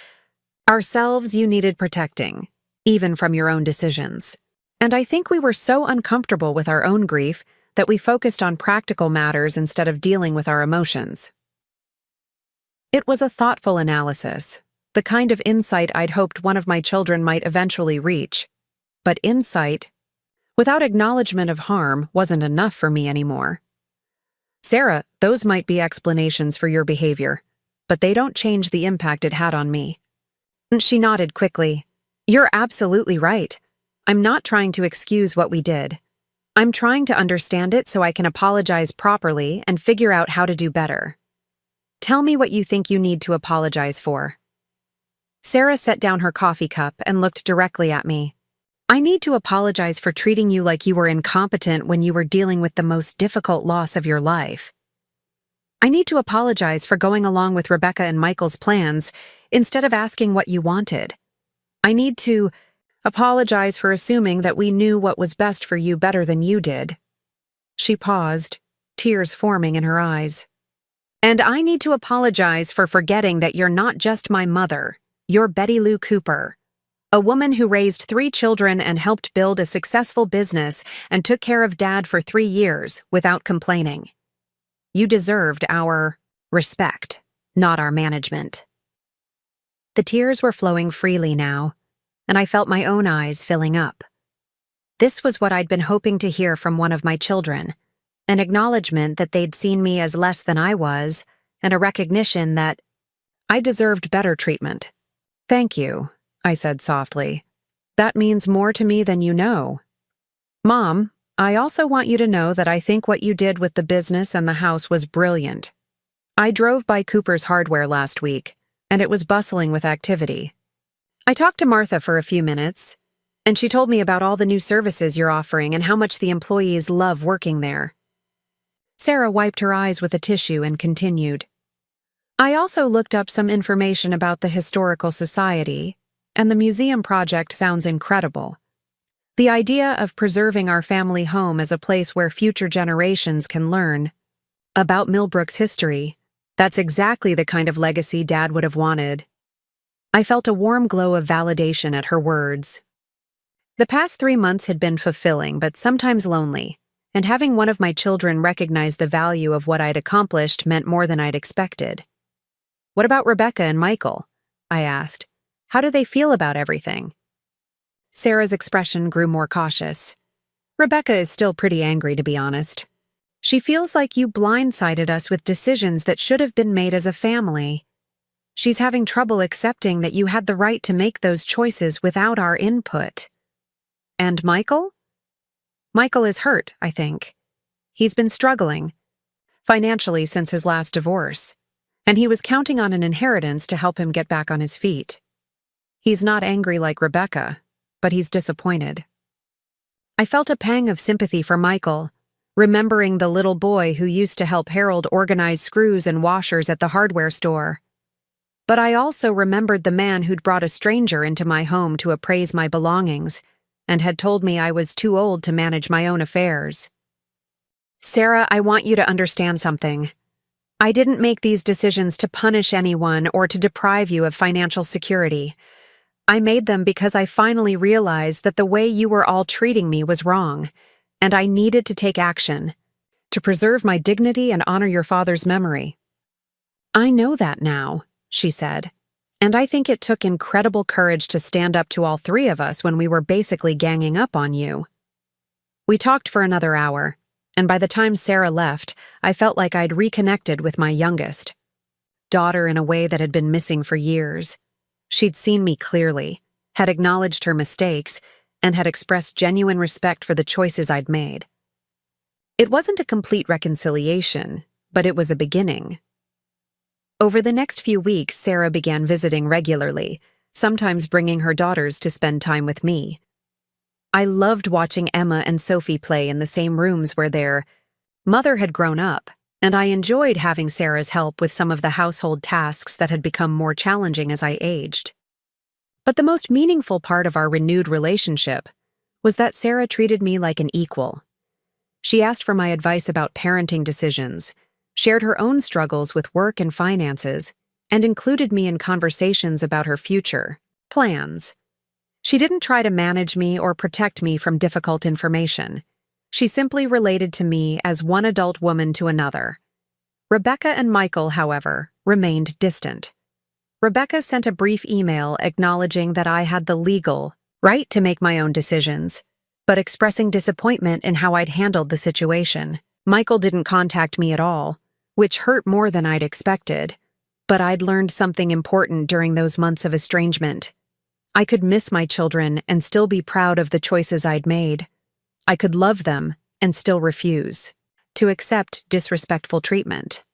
ourselves you needed protecting, even from your own decisions. And I think we were so uncomfortable with our own grief that we focused on practical matters instead of dealing with our emotions." It was a thoughtful analysis, the kind of insight I'd hoped one of my children might eventually reach. But insight, without acknowledgement of harm, wasn't enough for me anymore. "Sarah, those might be explanations for your behavior, but they don't change the impact it had on me." She nodded quickly. "You're absolutely right. I'm not trying to excuse what we did. I'm trying to understand it so I can apologize properly and figure out how to do better. Tell me what you think you need to apologize for." Sarah set down her coffee cup and looked directly at me. "I need to apologize for treating you like you were incompetent when you were dealing with the most difficult loss of your life. I need to apologize for going along with Rebecca and Michael's plans instead of asking what you wanted. I need to apologize for assuming that we knew what was best for you better than you did." She paused, tears forming in her eyes. "And I need to apologize for forgetting that you're not just my mother, you're Betty Lou Cooper, a woman who raised 3 children and helped build a successful business and took care of Dad for 3 years without complaining. You deserved our respect, not our management." The tears were flowing freely now, and I felt my own eyes filling up. This was what I'd been hoping to hear from one of my children, an acknowledgement that they'd seen me as less than I was, and a recognition that I deserved better treatment. "Thank you," I said softly. "That means more to me than you know. Mom, I also want you to know that I think what you did with the business and the house was brilliant. I drove by Cooper's Hardware last week, and it was bustling with activity. I talked to Martha for a few minutes, and she told me about all the new services you're offering and how much the employees love working there." Sarah wiped her eyes with a tissue and continued. "I also looked up some information about the Historical Society, and the museum project sounds incredible. The idea of preserving our family home as a place where future generations can learn about Millbrook's history, that's exactly the kind of legacy Dad would have wanted." I felt a warm glow of validation at her words. The past 3 months had been fulfilling but sometimes lonely, and having one of my children recognize the value of what I'd accomplished meant more than I'd expected. "What about Rebecca and Michael?" I asked. "How do they feel about everything?" Sarah's expression grew more cautious. "Rebecca is still pretty angry, to be honest. She feels like you blindsided us with decisions that should have been made as a family. She's having trouble accepting that you had the right to make those choices without our input." "And Michael?" "Michael is hurt, I think. He's been struggling financially since his last divorce, and he was counting on an inheritance to help him get back on his feet. He's not angry like Rebecca, but he's disappointed." I felt a pang of sympathy for Michael, remembering the little boy who used to help Harold organize screws and washers at the hardware store. But I also remembered the man who'd brought a stranger into my home to appraise my belongings and had told me I was too old to manage my own affairs. Sarah, I want you to understand something. I didn't make these decisions to punish anyone or to deprive you of financial security. I made them because I finally realized that the way you were all treating me was wrong, and I needed to take action to preserve my dignity and honor your father's memory. I know that now, she said, and I think it took incredible courage to stand up to all three of us when we were basically ganging up on you. We talked for another hour, and by the time Sarah left, I felt like I'd reconnected with my youngest daughter in a way that had been missing for years. She'd seen me clearly, had acknowledged her mistakes, and had expressed genuine respect for the choices I'd made. It wasn't a complete reconciliation, but it was a beginning. Over the next few weeks, Sarah began visiting regularly, sometimes bringing her daughters to spend time with me. I loved watching Emma and Sophie play in the same rooms where their mother had grown up, and I enjoyed having Sarah's help with some of the household tasks that had become more challenging as I aged. But the most meaningful part of our renewed relationship was that Sarah treated me like an equal. She asked for my advice about parenting decisions, shared her own struggles with work and finances, and included me in conversations about her future plans. She didn't try to manage me or protect me from difficult information. She simply related to me as one adult woman to another. Rebecca and Michael, however, remained distant. Rebecca sent a brief email acknowledging that I had the legal right to make my own decisions, but expressing disappointment in how I'd handled the situation. Michael didn't contact me at all, which hurt more than I'd expected, but I'd learned something important during those months of estrangement. I could miss my children and still be proud of the choices I'd made. I could love them and still refuse to accept disrespectful treatment.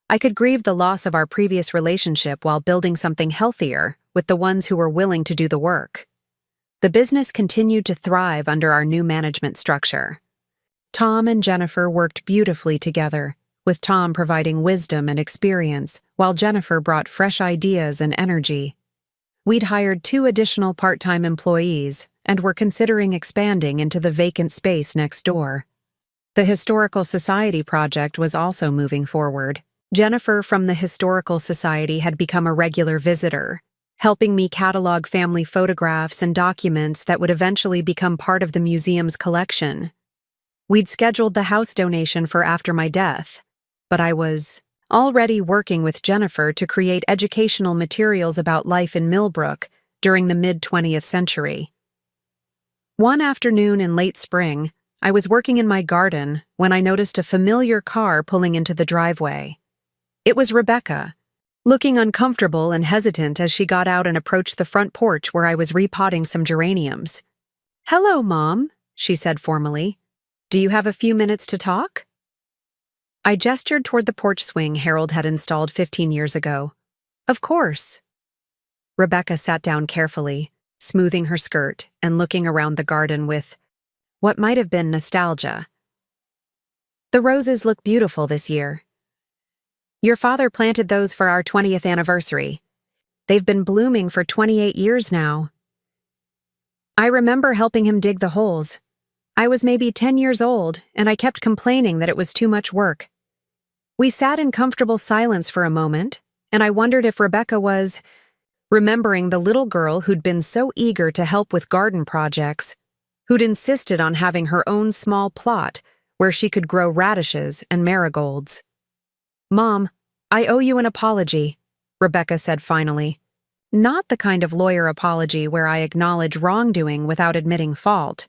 I could grieve the loss of our previous relationship while building something healthier with the ones who were willing to do the work. The business continued to thrive under our new management structure. Tom and Jennifer worked beautifully together, with Tom providing wisdom and experience, while Jennifer brought fresh ideas and energy. We'd hired 2 additional part-time employees and were considering expanding into the vacant space next door. The Historical Society project was also moving forward. Jennifer from the Historical Society had become a regular visitor, helping me catalog family photographs and documents that would eventually become part of the museum's collection. We'd scheduled the house donation for after my death, but I was already working with Jennifer to create educational materials about life in Millbrook during the mid-20th century. One afternoon in late spring, I was working in my garden when I noticed a familiar car pulling into the driveway. It was Rebecca, looking uncomfortable and hesitant as she got out and approached the front porch where I was repotting some geraniums. "Hello, Mom," she said formally. "Do you have a few minutes to talk?" I gestured toward the porch swing Harold had installed 15 years ago. "Of course." Rebecca sat down carefully, smoothing her skirt and looking around the garden with what might have been nostalgia. "The roses look beautiful this year. Your father planted those for our 20th anniversary. They've been blooming for 28 years now. I remember helping him dig the holes. I was maybe 10 years old, and I kept complaining that it was too much work. We sat in comfortable silence for a moment, and I wondered if Rebecca was remembering the little girl who'd been so eager to help with garden projects, who'd insisted on having her own small plot where she could grow radishes and marigolds. "Mom, I owe you an apology," Rebecca said finally. "Not the kind of lawyer apology where I acknowledge wrongdoing without admitting fault.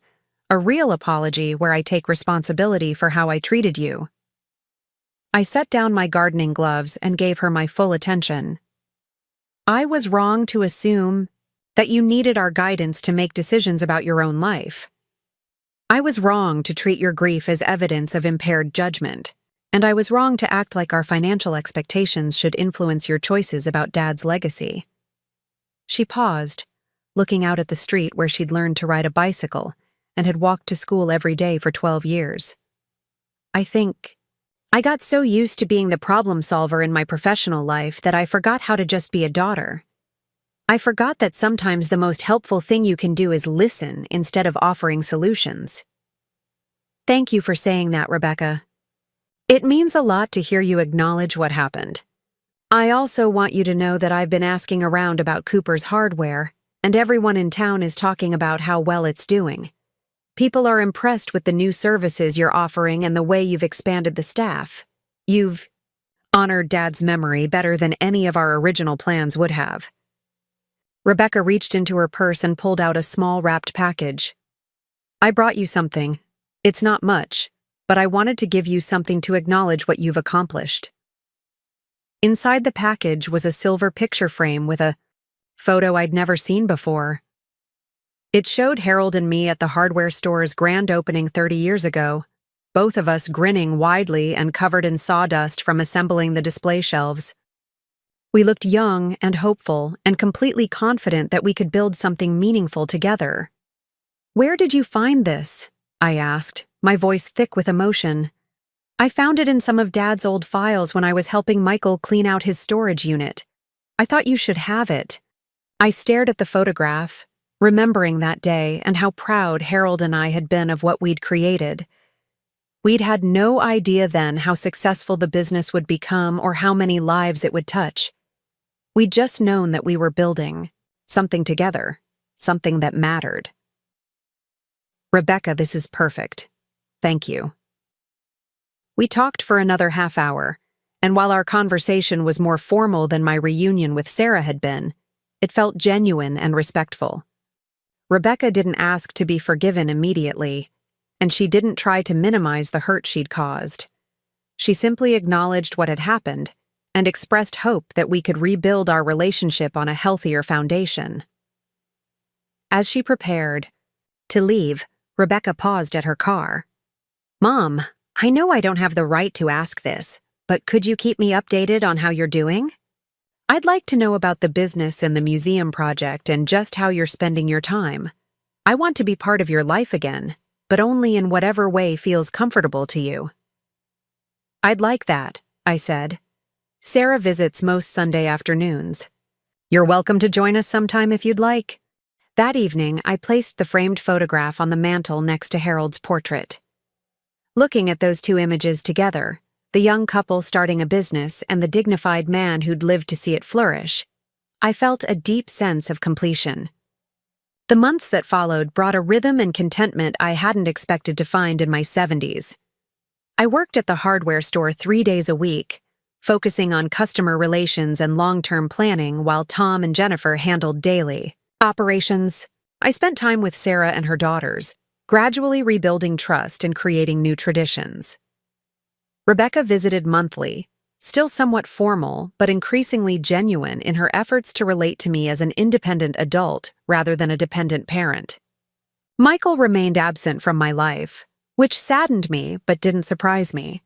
A real apology where I take responsibility for how I treated you." I set down my gardening gloves and gave her my full attention. "I was wrong to assume that you needed our guidance to make decisions about your own life. I was wrong to treat your grief as evidence of impaired judgment. And I was wrong to act like our financial expectations should influence your choices about Dad's legacy." She paused, looking out at the street where she'd learned to ride a bicycle and had walked to school every day for 12 years. "I think I got so used to being the problem solver in my professional life that I forgot how to just be a daughter. I forgot that sometimes the most helpful thing you can do is listen instead of offering solutions. Thank you for saying that, Rebecca. It means a lot to hear you acknowledge what happened. I also want you to know that I've been asking around about Cooper's hardware, and everyone in town is talking about how well it's doing. People are impressed with the new services you're offering and the way you've expanded the staff. You've honored Dad's memory better than any of our original plans would have. Rebecca reached into her purse and pulled out a small wrapped package. I brought you something. It's not much, but I wanted to give you something to acknowledge what you've accomplished. Inside the package was a silver picture frame with a photo I'd never seen before. It showed Harold and me at the hardware store's grand opening 30 years ago, both of us grinning widely and covered in sawdust from assembling the display shelves. We looked young and hopeful and completely confident that we could build something meaningful together. "Where did you find this?" I asked, my voice thick with emotion. "I found it in some of Dad's old files when I was helping Michael clean out his storage unit. I thought you should have it." I stared at the photograph, remembering that day and how proud Harold and I had been of what we'd created. We'd had no idea then how successful the business would become or how many lives it would touch. We'd just known that we were building something together, something that mattered. "Rebecca, this is perfect. Thank you." We talked for another half hour, and while our conversation was more formal than my reunion with Sarah had been, it felt genuine and respectful. Rebecca didn't ask to be forgiven immediately, and she didn't try to minimize the hurt she'd caused. She simply acknowledged what had happened and expressed hope that we could rebuild our relationship on a healthier foundation. As she prepared to leave, Rebecca paused at her car. "Mom, I know I don't have the right to ask this, but could you keep me updated on how you're doing? I'd like to know about the business and the museum project and just how you're spending your time. I want to be part of your life again, but only in whatever way feels comfortable to you." "I'd like that," I said. "Sarah visits most Sunday afternoons. You're welcome to join us sometime if you'd like." That evening, I placed the framed photograph on the mantel next to Harold's portrait. Looking at those two images together, the young couple starting a business and the dignified man who'd lived to see it flourish, I felt a deep sense of completion. The months that followed brought a rhythm and contentment I hadn't expected to find in my 70s. I worked at the hardware store 3 days a week, focusing on customer relations and long-term planning while Tom and Jennifer handled daily operations. I spent time with Sarah and her daughters, gradually rebuilding trust and creating new traditions. Rebecca visited monthly, still somewhat formal but increasingly genuine in her efforts to relate to me as an independent adult rather than a dependent parent. Michael remained absent from my life, which saddened me but didn't surprise me.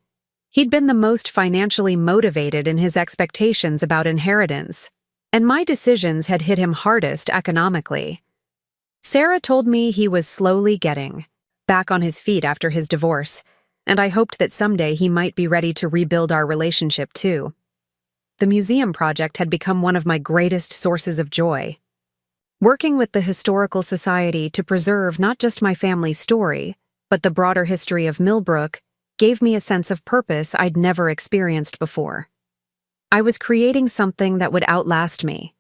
He'd been the most financially motivated in his expectations about inheritance, and my decisions had hit him hardest economically. Sarah told me he was slowly getting back on his feet after his divorce, and I hoped that someday he might be ready to rebuild our relationship too. The museum project had become one of my greatest sources of joy. Working with the Historical Society to preserve not just my family's story, but the broader history of Millbrook, gave me a sense of purpose I'd never experienced before. I was creating something that would outlast me,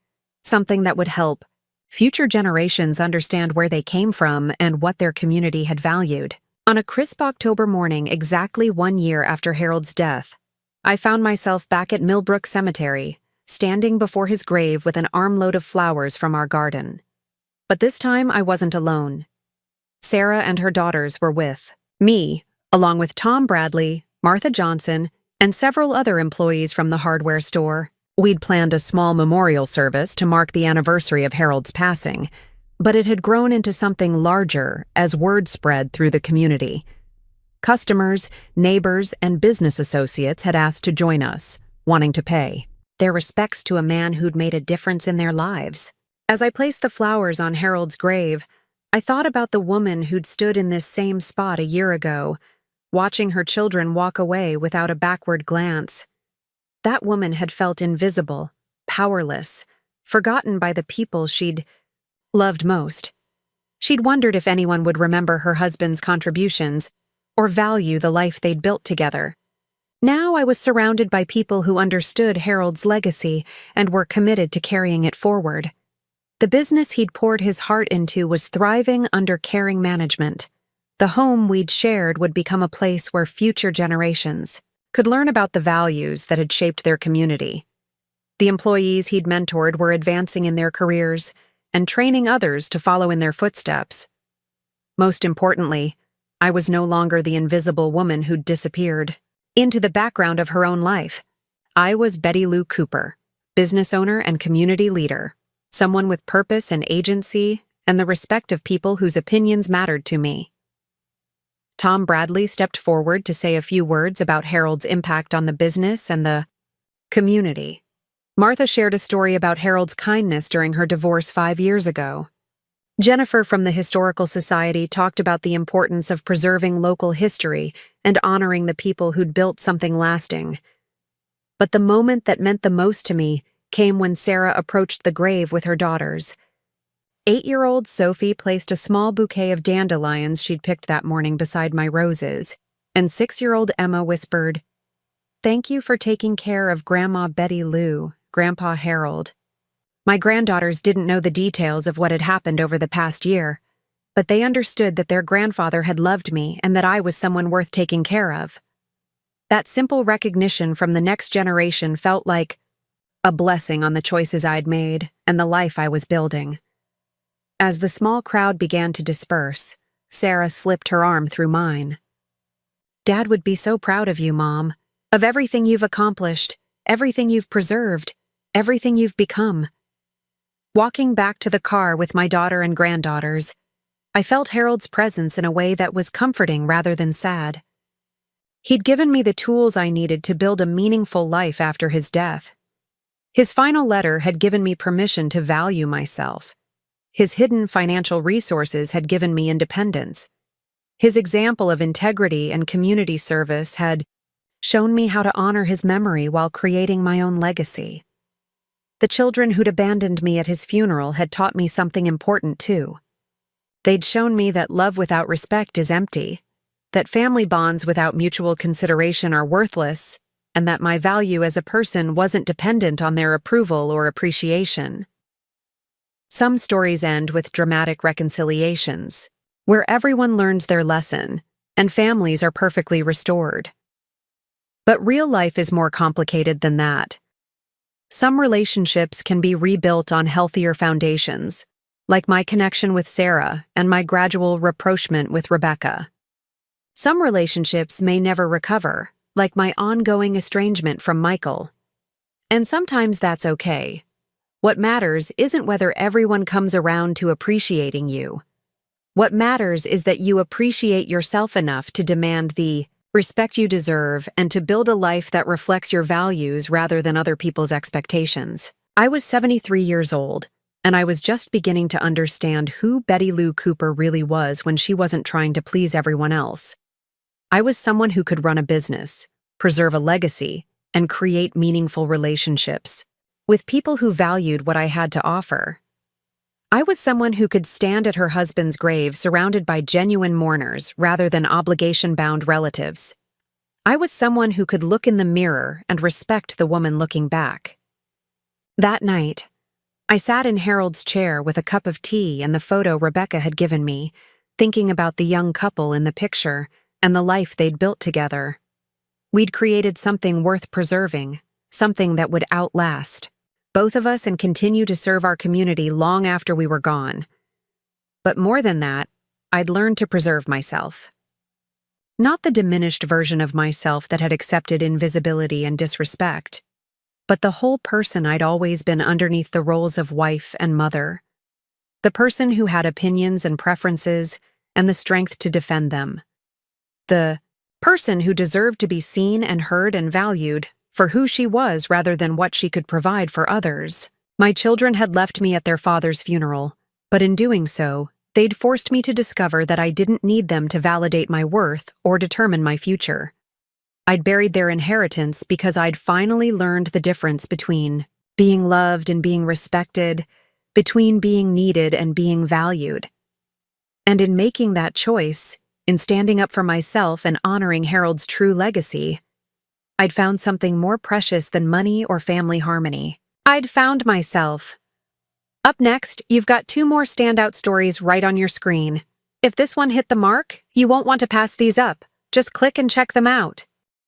something that would help future generations understand where they came from and what their community had valued. On a crisp October morning exactly 1 year after Harold's death, I found myself back at Millbrook Cemetery, standing before his grave with an armload of flowers from our garden. But this time I wasn't alone. Sarah and her daughters were with me, along with Tom Bradley, Martha Johnson, and several other employees from the hardware store. We'd planned a small memorial service to mark the anniversary of Harold's passing, but it had grown into something larger as word spread through the community. Customers, neighbors, and business associates had asked to join us, wanting to pay their respects to a man who'd made a difference in their lives. As I placed the flowers on Harold's grave, I thought about the woman who'd stood in this same spot a year ago, watching her children walk away without a backward glance. That woman had felt invisible, powerless, forgotten by the people she'd loved most. She'd wondered if anyone would remember her husband's contributions or value the life they'd built together. Now I was surrounded by people who understood Harold's legacy and were committed to carrying it forward. The business he'd poured his heart into was thriving under caring management. The home we'd shared would become a place where future generations could learn about the values that had shaped their community. The employees he'd mentored were advancing in their careers and training others to follow in their footsteps. Most importantly, I was no longer the invisible woman who'd disappeared into the background of her own life. I was Betty Lou Cooper, business owner and community leader, someone with purpose and agency and the respect of people whose opinions mattered to me. Tom Bradley stepped forward to say a few words about Harold's impact on the business and the community. Martha shared a story about Harold's kindness during her divorce 5 years ago. Jennifer from the Historical Society talked about the importance of preserving local history and honoring the people who'd built something lasting. But the moment that meant the most to me came when Sarah approached the grave with her daughters. 8-year-old Sophie placed a small bouquet of dandelions she'd picked that morning beside my roses, and 6-year-old Emma whispered, "Thank you for taking care of Grandma Betty Lou, Grandpa Harold." My granddaughters didn't know the details of what had happened over the past year, but they understood that their grandfather had loved me and that I was someone worth taking care of. That simple recognition from the next generation felt like a blessing on the choices I'd made and the life I was building. As the small crowd began to disperse, Sarah slipped her arm through mine. "Dad would be so proud of you, Mom, of everything you've accomplished, everything you've preserved, everything you've become." Walking back to the car with my daughter and granddaughters, I felt Harold's presence in a way that was comforting rather than sad. He'd given me the tools I needed to build a meaningful life after his death. His final letter had given me permission to value myself. His hidden financial resources had given me independence. His example of integrity and community service had shown me how to honor his memory while creating my own legacy. The children who'd abandoned me at his funeral had taught me something important too. They'd shown me that love without respect is empty, that family bonds without mutual consideration are worthless, and that my value as a person wasn't dependent on their approval or appreciation. Some stories end with dramatic reconciliations, where everyone learns their lesson and families are perfectly restored. But real life is more complicated than that. Some relationships can be rebuilt on healthier foundations, like my connection with Sarah and my gradual rapprochement with Rebecca. Some relationships may never recover, like my ongoing estrangement from Michael. And sometimes that's okay. What matters isn't whether everyone comes around to appreciating you. What matters is that you appreciate yourself enough to demand the respect you deserve and to build a life that reflects your values rather than other people's expectations. I was 73 years old, and I was just beginning to understand who Betty Lou Cooper really was when she wasn't trying to please everyone else. I was someone who could run a business, preserve a legacy, and create meaningful relationships with people who valued what I had to offer. I was someone who could stand at her husband's grave surrounded by genuine mourners rather than obligation-bound relatives. I was someone who could look in the mirror and respect the woman looking back. That night, I sat in Harold's chair with a cup of tea and the photo Rebecca had given me, thinking about the young couple in the picture and the life they'd built together. We'd created something worth preserving, something that would outlast both of us and continue to serve our community long after we were gone. But more than that, I'd learned to preserve myself. Not the diminished version of myself that had accepted invisibility and disrespect, but the whole person I'd always been underneath the roles of wife and mother. The person who had opinions and preferences and the strength to defend them. The person who deserved to be seen and heard and valued for who she was rather than what she could provide for others. My children had left me at their father's funeral, but in doing so, They'd forced me to discover that I didn't need them to validate my worth or determine my future. I'd buried their inheritance because I'd finally learned the difference between being loved and being respected, between being needed and being valued. And in making that choice, in standing up for myself and honoring Harold's true legacy, I'd found something more precious than money or family harmony. I'd found myself. Up next, you've got 2 more standout stories right on your screen. If this one hit the mark, you won't want to pass these up. Just click and check them out.